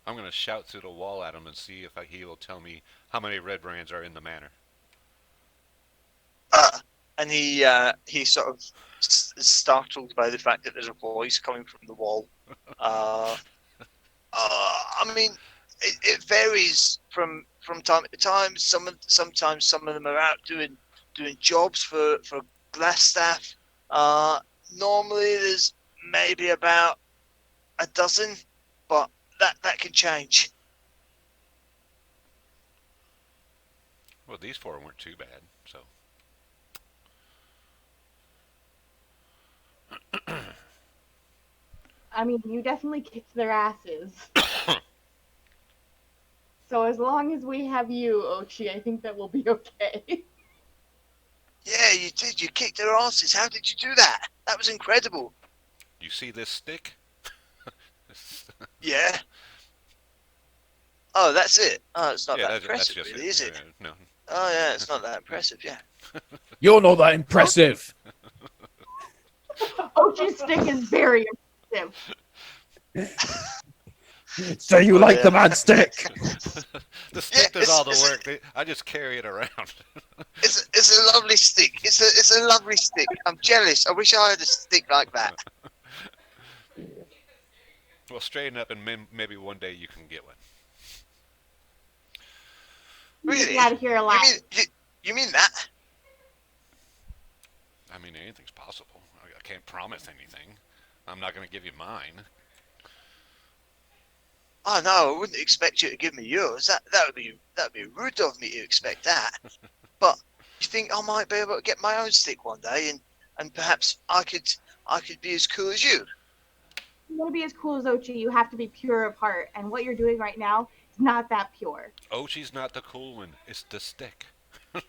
I'm gonna shout through the wall at him and see if he will tell me how many red brands are in the manor. And he sort of is startled by the fact that there's a voice coming from the wall. I mean, it varies from time to time. Sometimes some of them are out doing jobs for glass staff. Normally there's maybe about a dozen, but that can change. Well, these 4 weren't too bad, so. I mean, you definitely kicked their asses. So as long as we have you, Ochi, I think that we'll be okay. Yeah, you did. You kicked their asses. How did you do that? That was incredible. You see this stick? Yeah. Oh, that's it. Oh, it's not Yeah, that that's impressive, just really, it. is it? No. Oh, yeah, it's not that impressive. Yeah. You're not that impressive. Ochi's stick is very impressive. So you Oh, like yeah. the man stick? The stick Yeah, does all the it's- work. I just carry it around. It's a lovely stick. It's a lovely stick. I'm jealous. I wish I had a stick like that. Well, straighten up, and maybe one day you can get one. He's Really? out of here alive. You mean that? I mean, anything's possible. I can't promise anything. I'm not going to give you mine. Oh no, I wouldn't expect you to give me yours. That would be rude of me to expect that. But you think I might be able to get my own stick one day, and perhaps I could be as cool as you. If you want to be as cool as Ochi, you have to be pure of heart. And what you're doing right now is not that pure. Ochi's not the cool one. It's the stick. You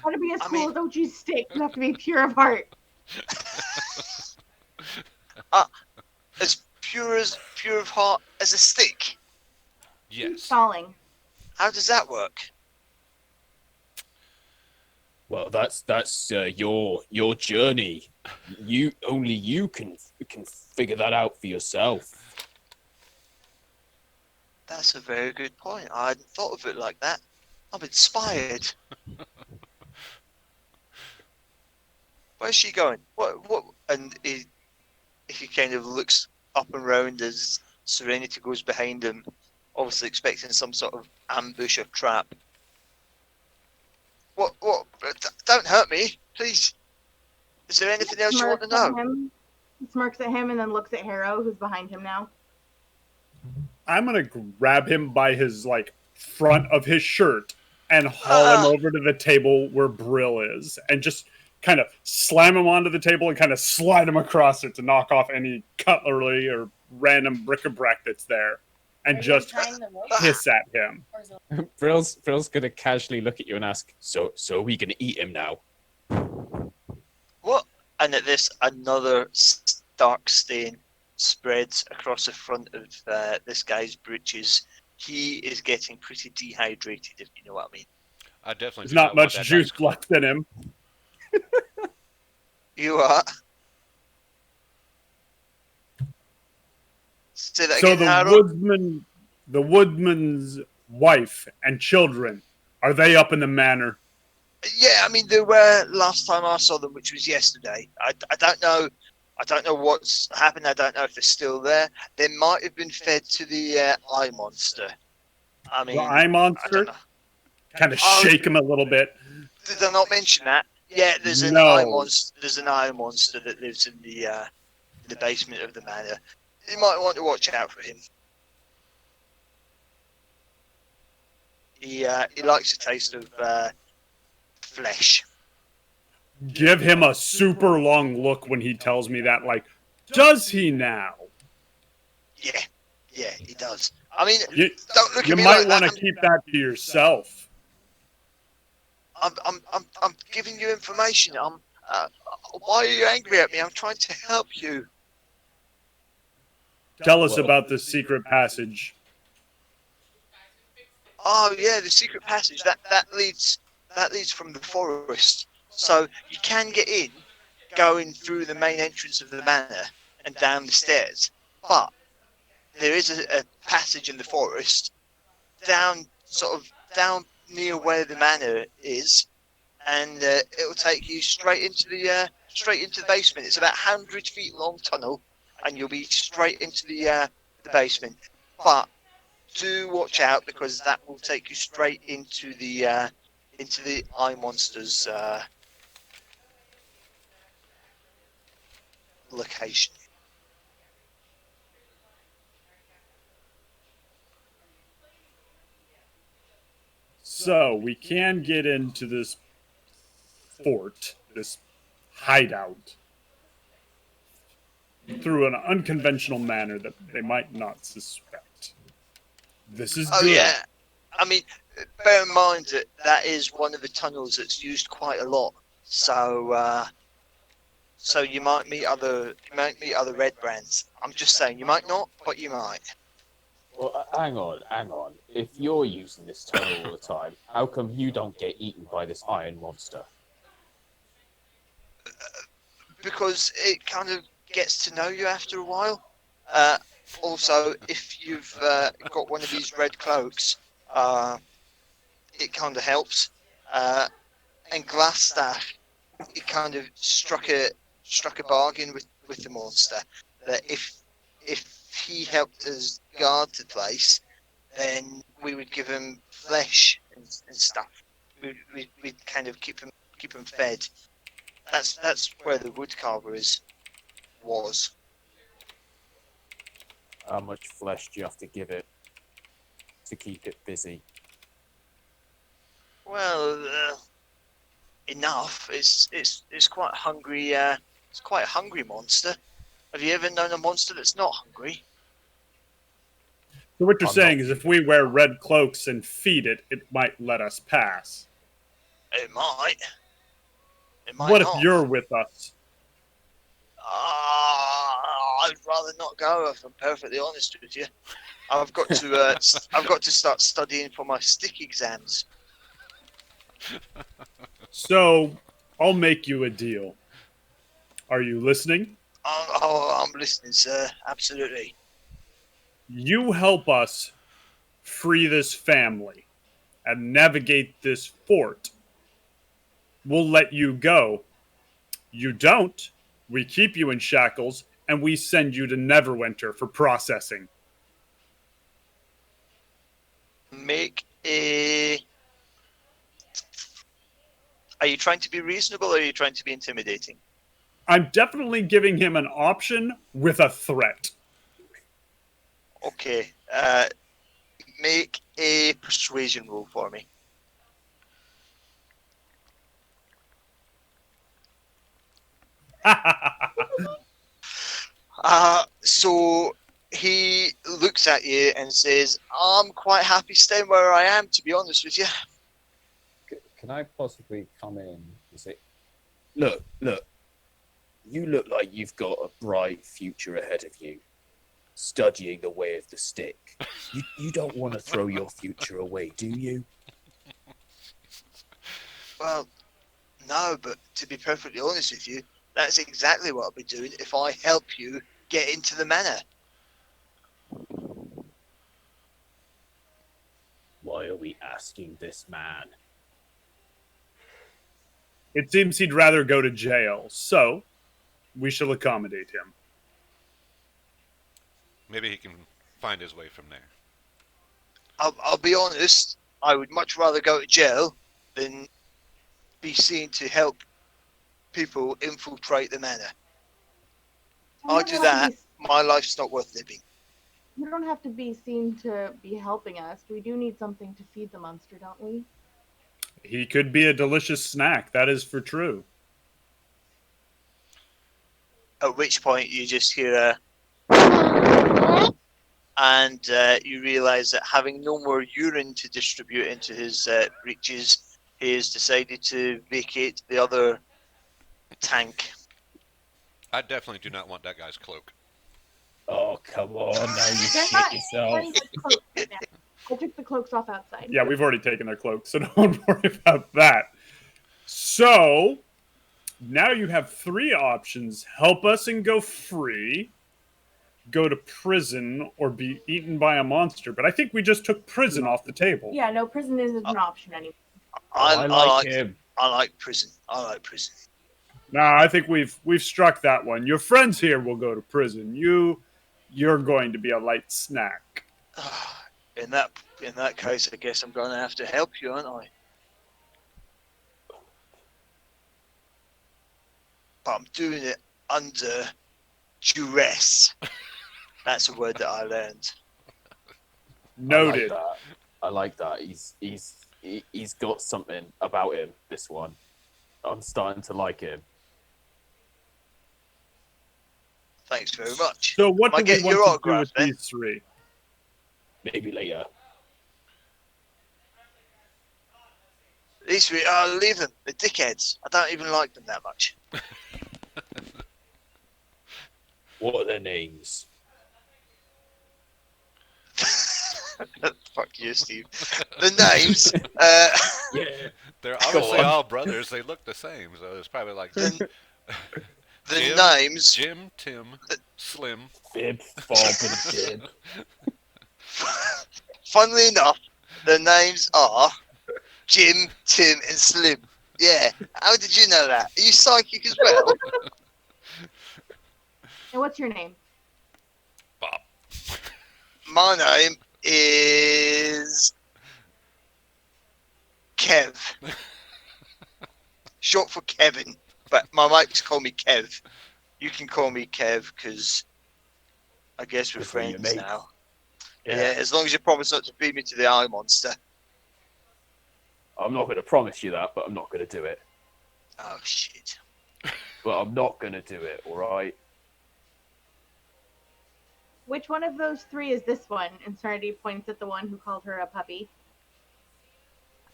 want to be as I cool mean- as Ochi's stick, you have to be pure of heart. As pure of heart as a stick. Keep Yes. stalling. How does that work? Well, that's your journey. Only you can figure that out for yourself. That's a very good point. I hadn't thought of it like that. I'm inspired. Where's she going? What? And he kind of looks up and round as Serenity goes behind him, obviously expecting some sort of ambush or trap. What? Don't hurt me, please. Is there anything else you want to know? He smirks at him and then looks at Harrow, who's behind him now. I'm gonna grab him by his like front of his shirt and haul him over to the table where Brill is, and just kind of slam him onto the table and kind of slide him across it to knock off any cutlery or random bric-a-brac that's there, and just hiss at him. Brill's gonna casually look at you and ask, "So are we gonna eat him now?" What? And at this, another dark stain spreads across the front of this guy's breeches. He is getting pretty dehydrated, if you know what I mean. I definitely There's do not want much that juice dice left in him. You are. Say that So again, the Harold. woodman's wife and children, are they up in the manor? Yeah, I mean they were last time I saw them, which was yesterday. I don't know. I don't know what's happened. I don't know if they're still there. They might have been fed to the eye monster. I mean, The eye I monster? don't know. Kind of Oh. shake him a little bit. Did I not mention that? Yeah, there's an No. eye monster. There's an eye monster that lives in the basement of the manor. You might want to watch out for him. He likes the taste of flesh. Give him a super long look when he tells me that, like, does he now? Yeah, he does. I mean, You, don't look you at me might like want that. to keep that to yourself. I'm giving you information. Why are you angry at me? I'm trying to help you. Tell us about the secret passage. Oh yeah, the secret passage that leads from the forest. So you can get in, going through the main entrance of the manor and down the stairs. But there is a passage in the forest down near where the manor is, and it'll take you straight into the basement. It's about 100 feet long tunnel, and you'll be straight into the basement. But do watch out, because that will take you straight into the eye monsters location. So we can get into this fort, this hideout, through an unconventional manner that they might not suspect. This is Oh good. yeah, I mean, bear in mind that that is one of the tunnels that's used quite a lot. So so you might meet other red brands. I'm just saying, you might not, but you might. Well, hang on, hang on. If you're using this tunnel all the time, how come you don't get eaten by this iron monster? Because it kind of gets to know you after a while. Uh, Also, if you've got one of these red cloaks, it kind of helps. And Glassstaff, it kind of struck a bargain with the monster that if he helped us guard the place, then we would give him flesh and stuff. We'd kind of keep him fed. That's where the woodcarver was. How much flesh do you have to give it to keep it busy? Well, enough. It's quite hungry. It's quite a hungry monster. Have you ever known a monster that's not hungry? So what you're I'm saying not- is if we wear red cloaks and feed it, it might let us pass. It might. It might What if not. you're with us? I'd rather not go, if I'm perfectly honest with you. I've got to I've got to start studying for my stick exams. So I'll make you a deal. Are you listening? I'm listening, sir. Absolutely. You help us free this family and navigate this fort. We'll let you go. You don't, we keep you in shackles and we send you to Neverwinter for processing. Make a. Are you trying to be reasonable, or are you trying to be intimidating? I'm definitely giving him an option with a threat. Okay. Make a persuasion roll for me. So he looks at you and says, "I'm quite happy staying where I am, to be honest with you." Can I possibly come in and say, look, you look like you've got a bright future ahead of you, studying the way of the stick. You don't want to throw your future away, do you? Well, no, but to be perfectly honest with you, that's exactly what I'll be doing if I help you get into the manor. Why are we asking this man? It seems he'd rather go to jail, so we shall accommodate him. Maybe he can find his way from there. I'll be honest, I would much rather go to jail than be seen to help people infiltrate the manor. Well, I you do don't have to that, be- my life's not worth living. You don't have to be seen to be helping us. We do need something to feed the monster, don't we? He could be a delicious snack, that is for true. At which point you just hear a, and you realise that having no more urine to distribute into his breeches, he has decided to vacate the other tank. I definitely do not want that guy's cloak. Oh, come on, now you They're shit not yourself. wearing their cloaks right now. I took the cloaks off outside. Yeah, we've already taken their cloaks, so don't worry about that. So, now you have three options: help us and go free, go to prison, or be eaten by a monster. But I think we just took prison off the table. Yeah, no, prison isn't an option anymore. I like him. I like prison. I like prison. Nah, I think we've struck that one. Your friends here will go to prison. You're going to be a light snack. In that case, I guess I'm gonna have to help you, aren't I? But I'm doing it under duress. That's a word that I learned. Noted. I like that. He's got something about him. This one, I'm starting to like him. Thanks very much. So what Can I do we get your want to do autograph, with then? these three? Maybe later. These three, leave them. They're dickheads. I don't even like them that much. What are their names? Fuck you, Steve. The names, Yeah. They're Go obviously on. all brothers. They look the same, so it's probably like the Jim, names, Jim, Tim, Slim. Fib, Fob, and Jib. funnily enough, the names are Jim, Tim, and Slim. Yeah. How did you know that? Are you psychic as well? And what's your name? Bob. My name is Kev. Short for Kevin, but my mates call me Kev. You can call me Kev because I guess we're Because we're your friends mates. now. Yeah. Yeah, as long as you promise not to feed me to the eye monster. I'm not going to promise you that, but I'm not going to do it. Oh shit. But I'm not going to do it, all right? Which one of those three is this one? And Serenity points at the one who called her a puppy.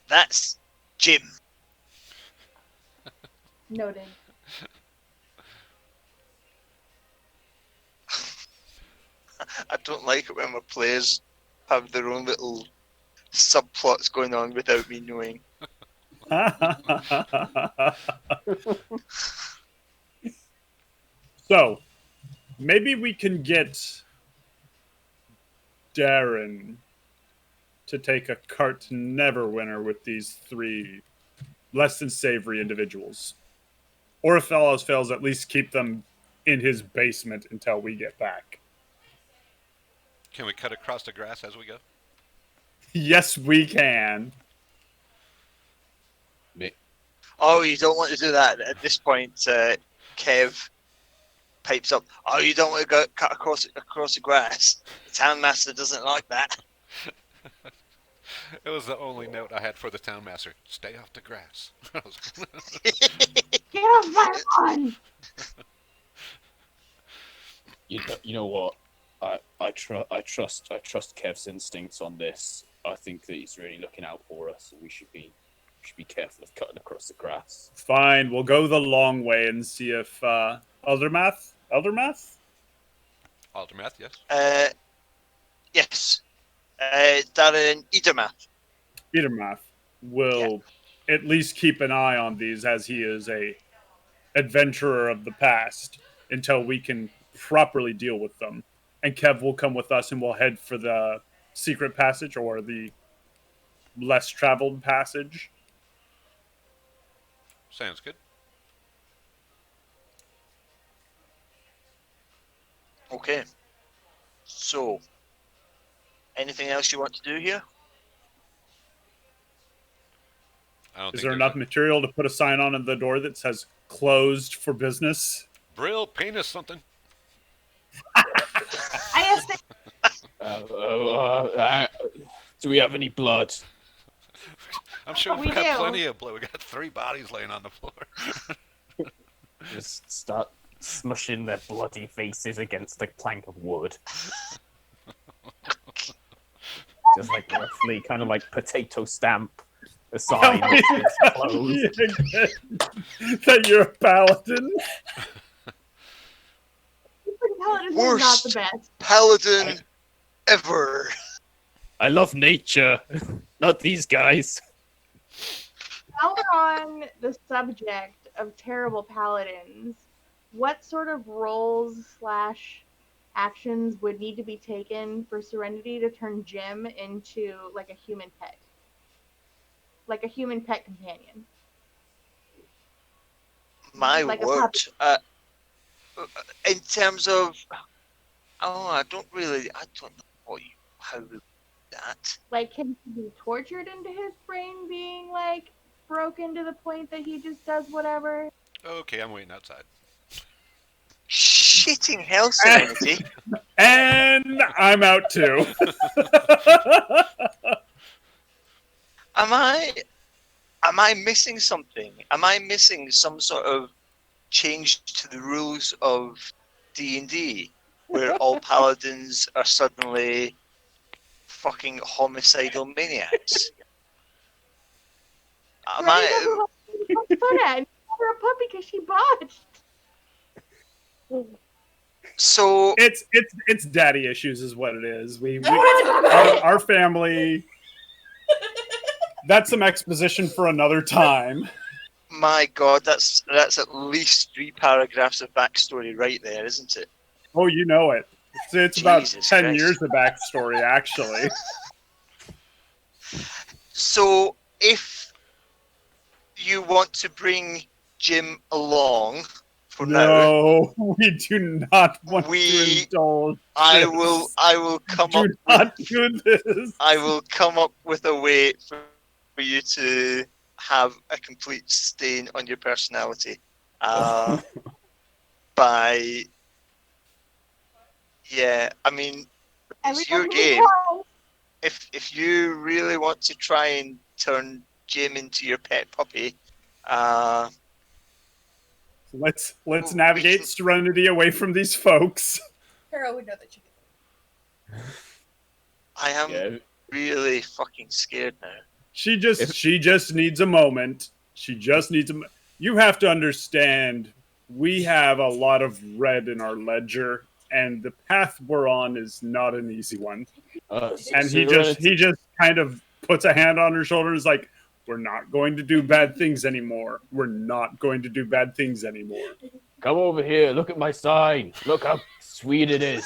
That's Jim. Noted. I don't like it when my players have their own little subplots going on without me knowing. So, maybe we can get Darren to take a cart never winner with these three less than savory individuals. Or if all else fails, at least keep them in his basement until we get back. Can we cut across the grass as we go? Yes, we can. Oh, you don't want to do that at this point. Kev pipes up. Oh, you don't want to go cut across the grass. The townmaster doesn't like that. It was the only note I had for the townmaster. Stay off the grass. Get off my lawn! You know what? I trust Kev's instincts on this. I think that he's really looking out for us, and we should be careful of cutting across the grass. Fine, we'll go the long way and see if Eldermath? Aldermath, yes. Yes. Darren Edermath. Petermath will at least keep an eye on these as he is a adventurer of the past until we can properly deal with them. And Kev will come with us and we'll head for the secret passage or the less traveled passage. Sounds good. Okay. So, anything else you want to do here? I don't Is think there there's enough material to put a sign on the door that says closed for business? Brill, paint us something. I asked Do we have any blood? I'm sure We we've got do. plenty of blood. We got 3 bodies laying on the floor. Just start smushing their bloody faces against a plank of wood. Just like roughly, kind of like potato stamp a sign that says closed. That you're a paladin? Paladin is not Worst. the best. Paladin ever. I love nature, not these guys. While we're on the subject of terrible paladins, what sort of roles / actions would need to be taken for Serenity to turn Jim into like a human pet? Like a human pet companion. My Like a word. In terms of, I don't know how that. Like, can he be tortured into his brain being like broken to the point that he just does whatever? Okay, I'm waiting outside. Shitting hell, Serenity. And I'm out too. Am I missing something? Am I missing some sort of change to the rules of D&D where all paladins are suddenly fucking homicidal maniacs? Am Serenity I doesn't like being poked fun at and call her a puppy because she botched. so it's daddy issues is what it is. Our family. That's some exposition for another time. my god, that's at least 3 paragraphs of backstory right there, isn't it? Oh, you know it. It's about Jesus 10 Christ. years of backstory, actually. So if you want to bring Jim along for now, No, we do not want to we indulge. I this. will come Do up not with do this. I will come up with a way for you to have a complete stain on your personality. By yeah, I mean it's your Everybody game. was. If you really want to try and turn Jim into your pet puppy, uh, Let's we navigate can- Serenity away from these folks. Hera would know that she could. I am Yeah. really fucking scared now. She just needs a moment. She just needs a. You have to understand. We have a lot of red in our ledger, and the path we're on is not an easy one. And he just kind of puts a hand on her shoulder and is like, we're not going to do bad things anymore. We're not going to do bad things anymore. Come over here. Look at my sign. Look how sweet it is.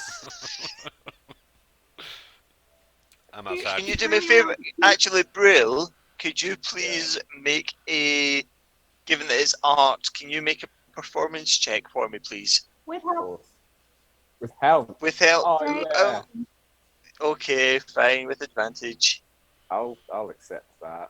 I'm outside. Can you do me a favor? Actually, Brill, could you please make a, given that it's art, can you make a performance check for me, please? With Of help. course. With help. With help? Oh yeah. Okay, fine, with advantage. I'll accept that.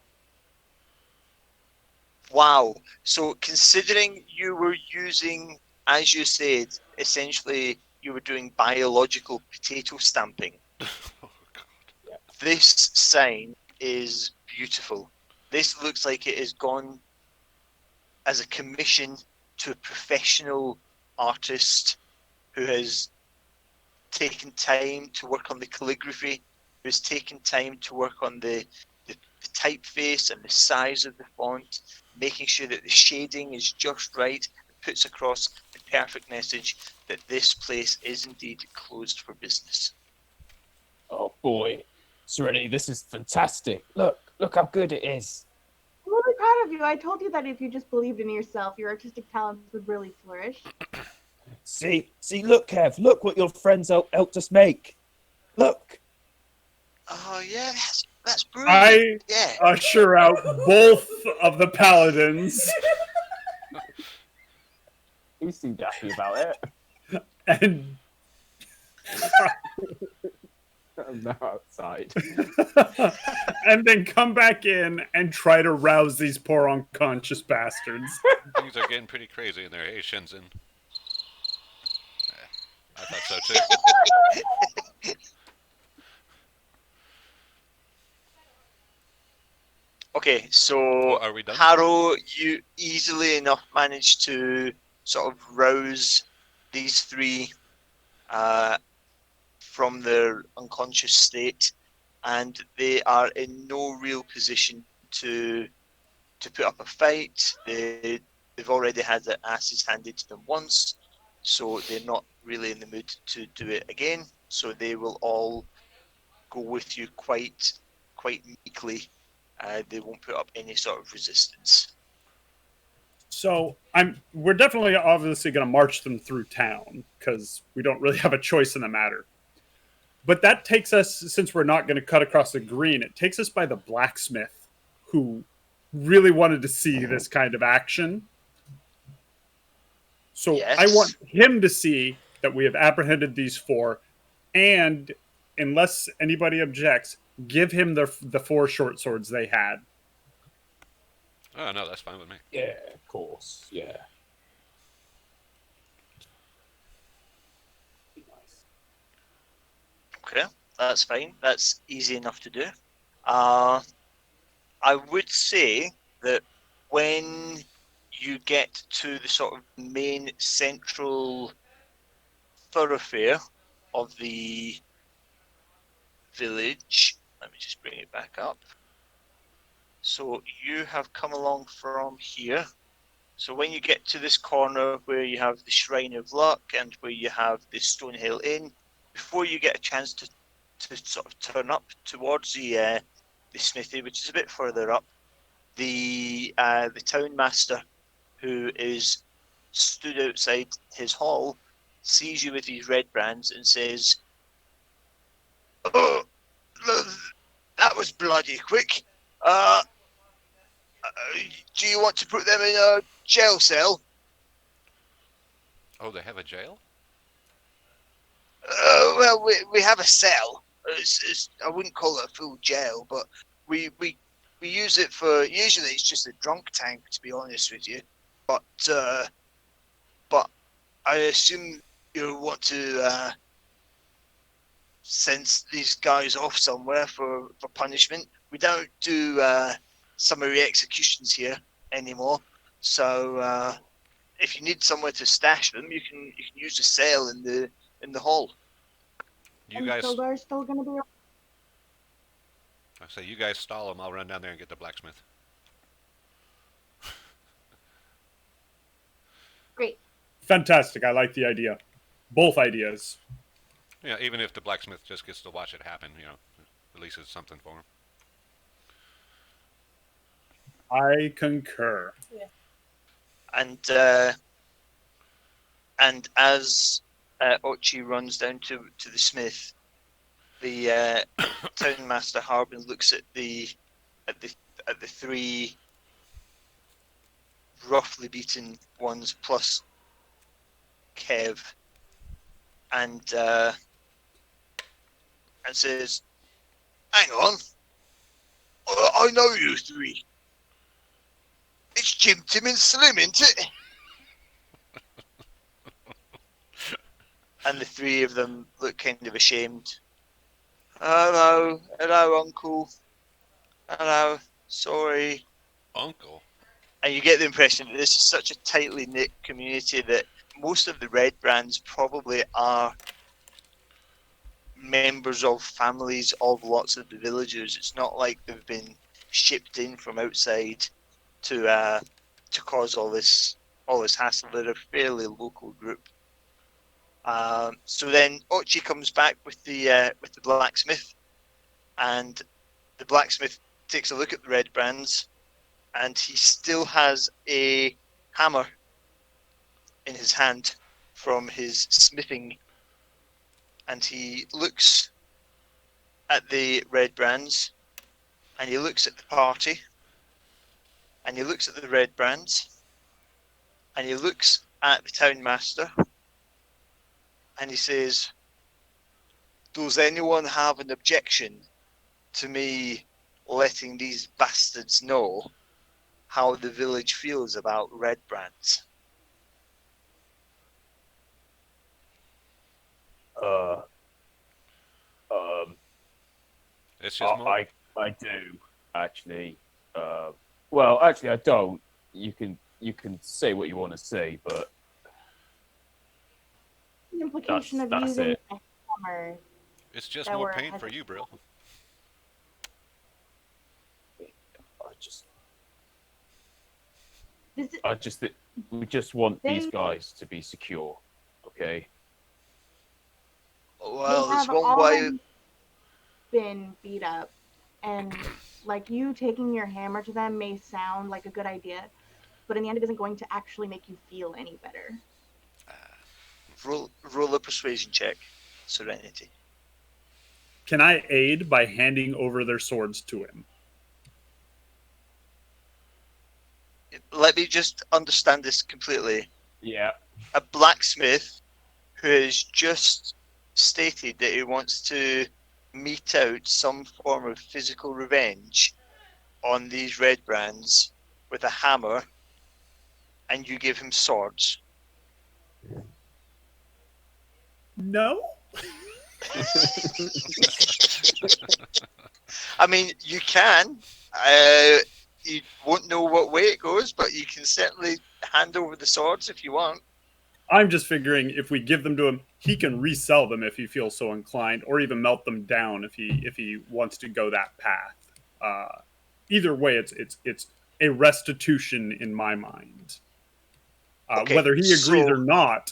Wow. So considering you were using, as you said, essentially you were doing biological potato stamping, Oh, God. this sign is beautiful. This looks like it has gone as a commission to a professional artist who has taken time to work on the calligraphy, who has taken time to work on the typeface and the size of the font, making sure that the shading is just right, puts across the perfect message that this place is indeed closed for business. Oh boy, Serenity, this is fantastic. Look how good it is. I'm really proud of you. I told you that if you just believed in yourself, your artistic talents would really flourish. See, look, Kev, look what your friends helped us make. Look. Oh yeah, that's brilliant. Yeah. Usher out both of the paladins He seemed happy about it. and I'm now outside. and then come back in and try to rouse these poor unconscious bastards. Things are getting pretty crazy in there. Hey, Shenzhen. I thought so too. Okay, so Oh, are we done? Harrow, you easily enough managed to sort of rouse these three from their unconscious state, and they are in no real position to put up a fight. They've already had their asses handed to them once, so they're not really in the mood to do it again. So they will all go with you quite meekly. They won't put up any sort of resistance. So we're definitely obviously going to march them through town because we don't really have a choice in the matter. But that takes us, since we're not going to cut across the green, it takes us by the blacksmith who really wanted to see this kind of action. So Yes. I want him to see that we have apprehended these four, and unless anybody objects, give him the 4 short swords they had. Oh no, that's fine with me. Yeah, of course. Yeah. Be nice. Okay, that's fine. That's easy enough to do. I would say that when you get to the sort of main central thoroughfare of the village, let me just bring it back up. So you have come along from here. So when you get to this corner where you have the Shrine of Luck and where you have the Stonehill Inn, before you get a chance to sort of turn up towards the smithy, which is a bit further up, the town master, who is stood outside his hall, sees you with these red brands and says, "Oh, that was bloody quick. Uh, do you want to put them in a jail cell?" Oh, they have a jail? Well, we have a cell. I wouldn't call it a full jail, but we use it for. Usually, it's just a drunk tank, to be honest with you. But but I assume you want to send these guys off somewhere for punishment. We don't do summary executions here anymore. So if you need somewhere to stash them, you can use the cell in the hall. You And guys, Sildar's still gonna be I say you guys stall them. I'll run down there and get the blacksmith. great. Fantastic. I like the idea. Both ideas. Yeah, even if the blacksmith just gets to watch it happen, at least it's something for him. I concur. And as Ochi runs down to the smith, the town master Harbin looks at the at the at the 3 roughly beaten ones plus Kev, and says, "Hang on, I know you 3. It's Jim, Tim, and Slim, isn't it?" And the 3 of them look kind of ashamed. Hello, Uncle. Hello, sorry. Uncle? And you get the impression that this is such a tightly knit community that most of the red brands probably are members of families of lots of the villagers. It's not like they've been shipped in from outside to cause all this hassle. They're a fairly local group. So then Ochi comes back with the blacksmith, and the blacksmith takes a look at the red brands, and he still has a hammer in his hand from his smithing, and he looks at the red brands, and he looks at the party, and he looks at the red brands, and he looks at the town master, and he says, "Does anyone have an objection to me letting these bastards know how the village feels about red brands?" Uh, um, It's just more. I do actually. Well, actually, I don't. You can say what you want to say, but The implication of that's using it. a hammer. It's just that more we're pain for you, Brill. We just want these They- guys to be secure. Okay. Well, they there's have one way. already been beat up, and like you taking your hammer to them may sound like a good idea, but in the end, it isn't going to actually make you feel any better. Roll a persuasion check, Serenity. Can I aid by handing over their swords to him? Let me just understand this completely. Yeah. A blacksmith who has just stated that he wants to mete out some form of physical revenge on these red brands with a hammer, and you give him swords. No. I mean, you can. You won't know what way it goes, but you can certainly hand over the swords if you want. I'm just figuring if we give them to him, he can resell them if he feels so inclined, or even melt them down if he wants to go that path. Either way, it's a restitution in my mind. Okay, Whether he agrees so or not,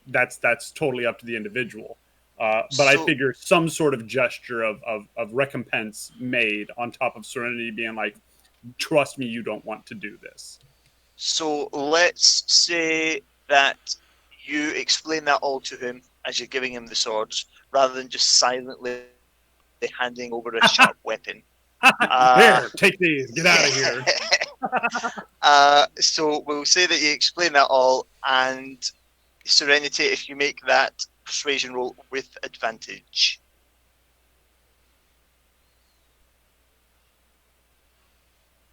that's totally up to the individual. But I so figure some sort of gesture of recompense made on top of Serenity being like, "Trust me, you don't want to do this." so let's say that you explain that all to him as you're giving him the swords, rather than just silently handing over a sharp weapon. Here, take these. Get out of here. So we'll say that you explain that all, and Serenity, if you make that persuasion roll with advantage.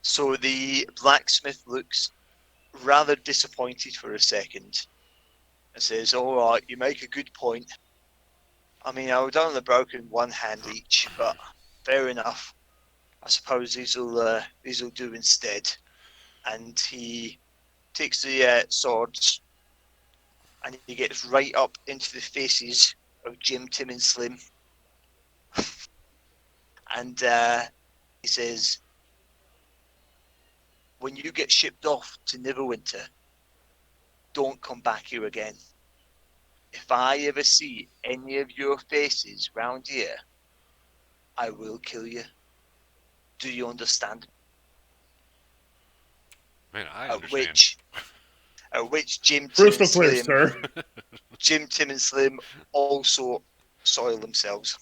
So the blacksmith looks rather disappointed for a second and says, "All right, you make a good point. I mean, I would only broken one hand each, but fair enough. I suppose these'll do instead." And he takes the swords and he gets right up into the faces of Jim, Tim, and Slim, and he says, "When you get shipped off to Neverwinter, don't come back here again. If I ever see any of your faces round here, I will kill you. Do you understand?" Man, I At understand. which Jim, Tim, Crystal and clear, Slim, sir. Jim, Tim, and Slim also soil themselves.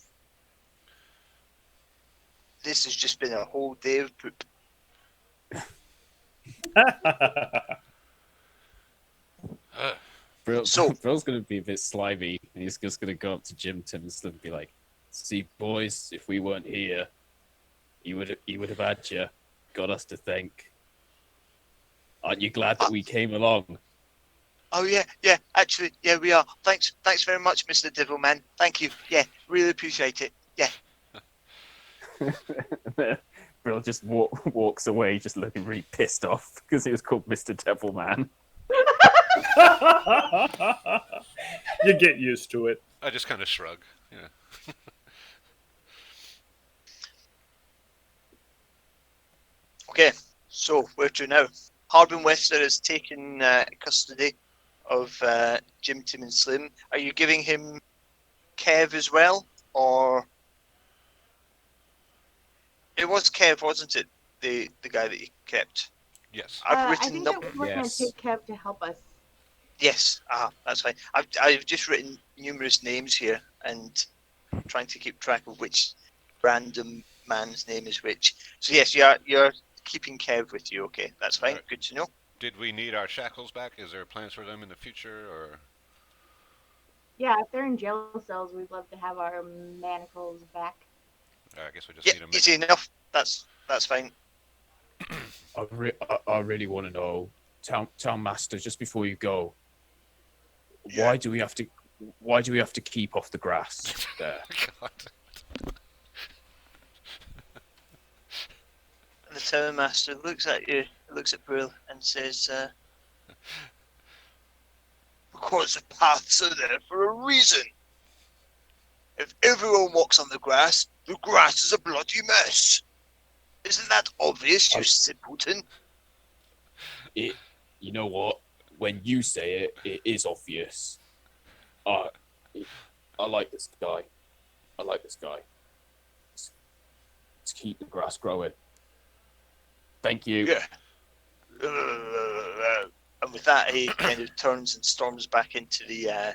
This has just been a whole day of poop. Brill, So- Brill's gonna be a bit slimy, and he's just gonna go up to Jim, Tim, and Slim and be like, "See, boys, if we weren't here, he would have had you. Got us to think. Aren't you glad that we came along?" Oh yeah, actually, yeah, we are. Thanks very much, Mr. Devilman. Thank you. Yeah, really appreciate it. Yeah. Brill just walks away, just looking really pissed off because he was called Mr. Devilman. You get used to it. I just kind of shrug. Yeah. Okay, so where to now? Harbin Wester has taken custody of Jim, Tim, and Slim. Are you giving him Kev as well, or it was Kev, wasn't it? The guy that you kept. Yes. I've I written think no. that we were going Yes. to take Kev to help us. Yes, that's fine. I've just written numerous names here and trying to keep track of which random man's name is which. So yes, you're keeping Kev with you. Okay, that's fine. Alright. Good to know. Did we need our shackles back? Is there plans for them in the future, or Yeah, if they're in jail cells, we'd love to have our manacles back. I guess we just Yeah, need them? easy enough. That's fine. I really want to know, town master, just before you go, Yeah. why do we have to keep off the grass there? God. And the town master looks at you, looks at Brill, and says, "Because the paths are there for a reason. If everyone walks on the grass is a bloody mess. Isn't that obvious, you simpleton?" You know what? When you say it, it is obvious. I like this guy. I like this guy. Let's keep the grass growing. Thank you. Yeah. And with that, he kind of turns and storms back into the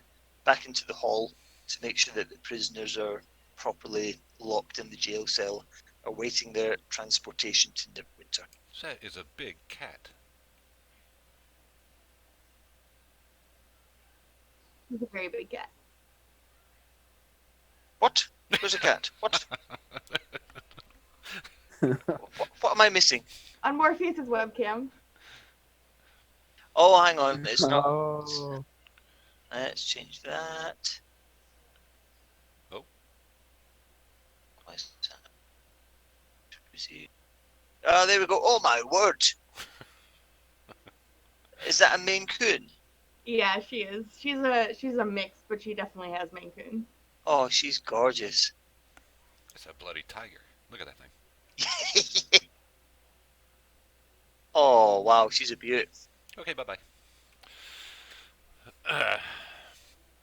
hall to make sure that the prisoners are properly locked in the jail cell, awaiting their transportation to Neverwinter. That is a big cat. He's a very big cat. What? Where's the cat? What? What am I missing? On Morpheus's webcam. Oh, hang on. It's not. Oh. Let's change that. Oh. Why is that? Oh, there we go. Oh my word! Is that a Maine Coon? Yeah, she is. She's a mix, but she definitely has Maine Coon. Oh, she's gorgeous. It's a bloody tiger. Look at that thing. Oh wow, she's a beaut. Okay, bye-bye.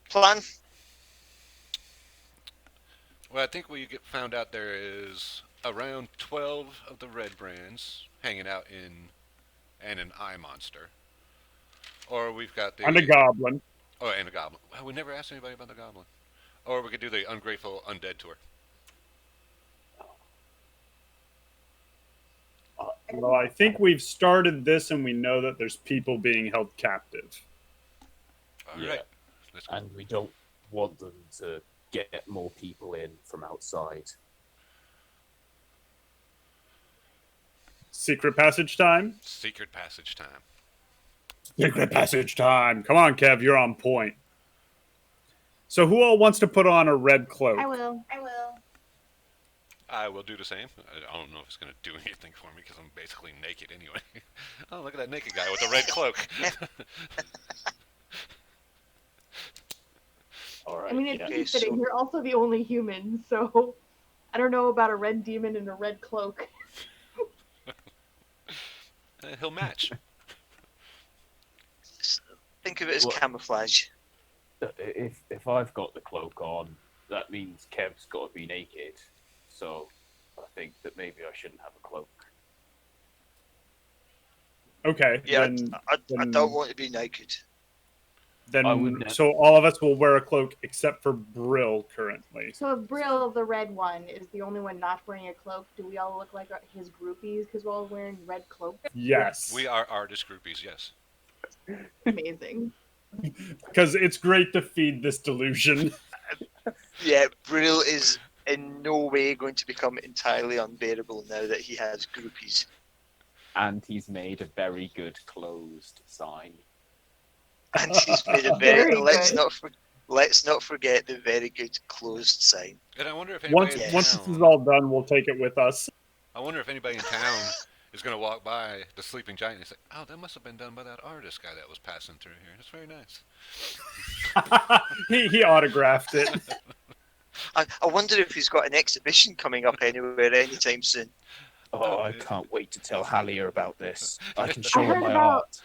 Plan? Well, I think we found out there is around 12 of the red brands hanging out in and an eye monster. Or we've got the... And a goblin. Oh, and a goblin. Well, we never asked anybody about the goblin. Or we could do the Ungrateful Undead tour. Well, I think we've started this and we know that there's people being held captive. All Yeah. right. Let's go. And we don't want them to get more people in from outside. Secret passage time? Secret passage time. Secret passage time. Come on, Kev, you're on point. So who all wants to put on a red cloak? I will. I will do the same. I don't know if it's going to do anything for me because I'm basically naked anyway. Oh, look at that naked guy with the red cloak. All right. I mean, it's yeah. Okay, fitting. so- You're also the only human, so I don't know about a red demon in a red cloak. He'll match. Think of it as What? camouflage. If I've got the cloak on, that means Kev's got to be naked. So I think that maybe I shouldn't have a cloak. Okay. Yeah, Then, I then- don't want to be naked. I then wouldn't- so all of us will wear a cloak except for Brill currently. So if Brill, the red one, is the only one not wearing a cloak, do we all look like his groupies because we're all wearing red cloaks? Yes. We are artist groupies, yes. Amazing. Because it's great to feed this delusion. Yeah, Brill is in no way going to become entirely unbearable now that he has groupies. And he's made a very good closed sign. And he's made a Very let's good. not forget the very good closed sign. And I wonder if anybody Once in once town... this is all done, we'll take it with us. I wonder if anybody in town is going to walk by the sleeping giant and say, "Oh, that must have been done by that artist guy that was passing through here. That's very nice." he autographed it. I wonder if he's got an exhibition coming up anywhere anytime soon. Oh, I can't wait to tell Hallier about this. I can show I her heard my about- art.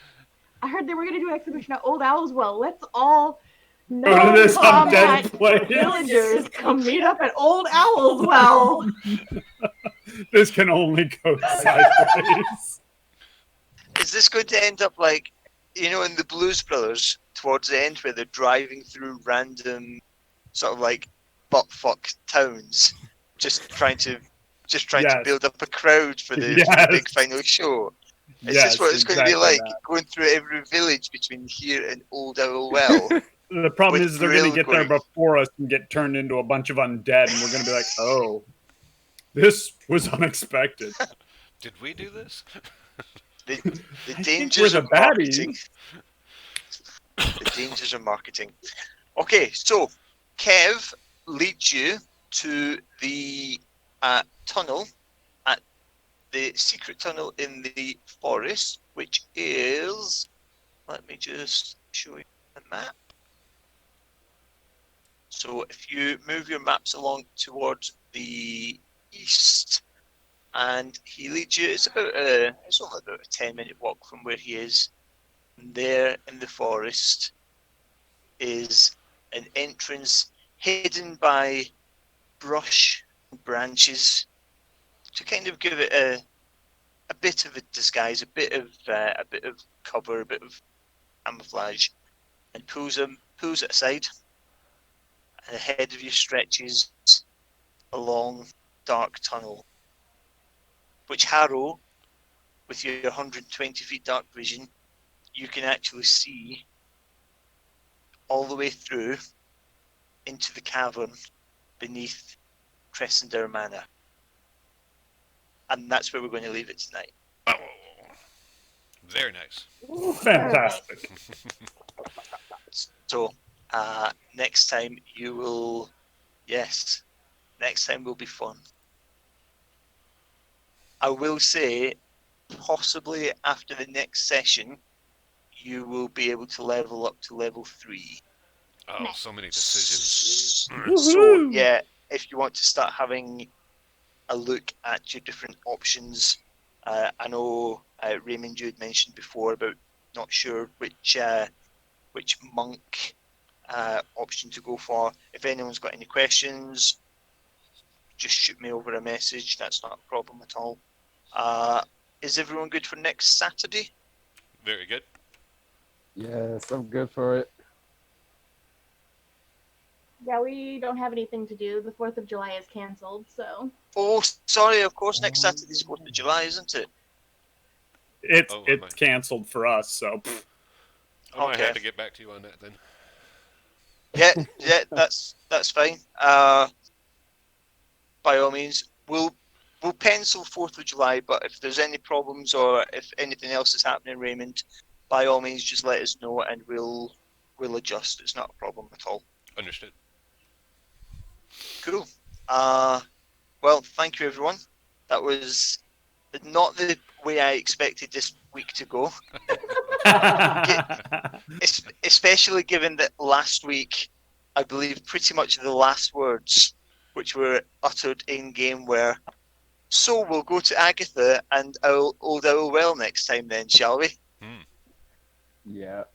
I heard they were going to do an exhibition at Old Owl's Well. Let's all Go to this non-combat undead place. villagers come meet up at Old Owl's Well. This can only go sideways. Is this going to end up like, you know, in the Blues Brothers towards the end where they're driving through random sort of like buttfuck towns, just trying to Yes. build up a crowd for the Yes. big final show? Is Yes, this what it's going to be exactly like, that. going through every village between here and Old Owl Well? The problem With is they're going to Brill get there going- before us and get turned into a bunch of undead, and we're going to be like, oh, this was unexpected. Did we do this? The we're dangers the of marketing. baddies. The dangers of marketing. Okay, so Kev leads you to the tunnel, at the secret tunnel in the forest, which is. Let me just show you the map. So if you move your maps along towards the east, and he leads you, it's only about a 10-minute walk from where he is. And there in the forest is an entrance hidden by brush and branches to kind of give it a bit of a disguise, a bit of cover, a bit of camouflage, and pulls it aside. And ahead of you stretches a long, dark tunnel, which Harrow, with your 120 feet dark vision, you can actually see all the way through into the cavern beneath Cressender Manor. And that's where we're going to leave it tonight. Oh, very nice. Fantastic. So, next time you will, yes, next time will be fun. I will say, possibly after the next session, you will be able to level up to level 3. Oh, Nice. so many decisions. So, Woohoo! yeah, if you want to start having a look at your different options, I know Raymond, you had mentioned before about not sure which monk option to go for. If anyone's got any questions, just shoot me over a message. That's not a problem at all. Is everyone good for next Saturday? Very good. Yes, I'm good for it. Yeah, we don't have anything to do. The 4th of July is canceled, so. Oh, sorry, of course, next Saturday's 4th of July, isn't it? It's Oh, it's canceled for us, so I might Okay. have to get back to you on that then. Yeah, that's fine. By all means, we'll pencil 4th of July, but if there's any problems or if anything else is happening, Raymond, by all means, just let us know and we'll adjust. It's not a problem at all. Understood. Cool. Well, thank you, everyone. That was not the way I expected this week to go, especially given that last week, I believe pretty much the last words which were uttered in game were, "So we'll go to Agatha and old Owl Well next time then, shall we?" Yeah.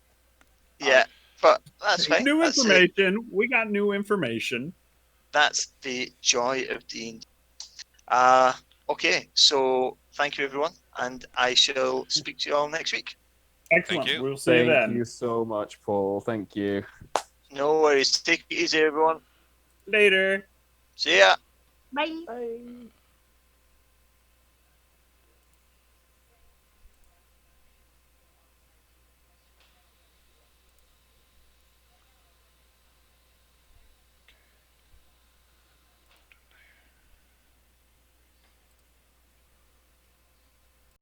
Yeah, but that's fine. new That's it. information. We got new information. That's the joy of D&D. Okay, so thank you, everyone, and I shall speak to you all next week. Excellent. you. We'll see you Thank then. you so much, Paul. Thank you. No worries. Take it easy, everyone. Later. See ya. Bye. Bye.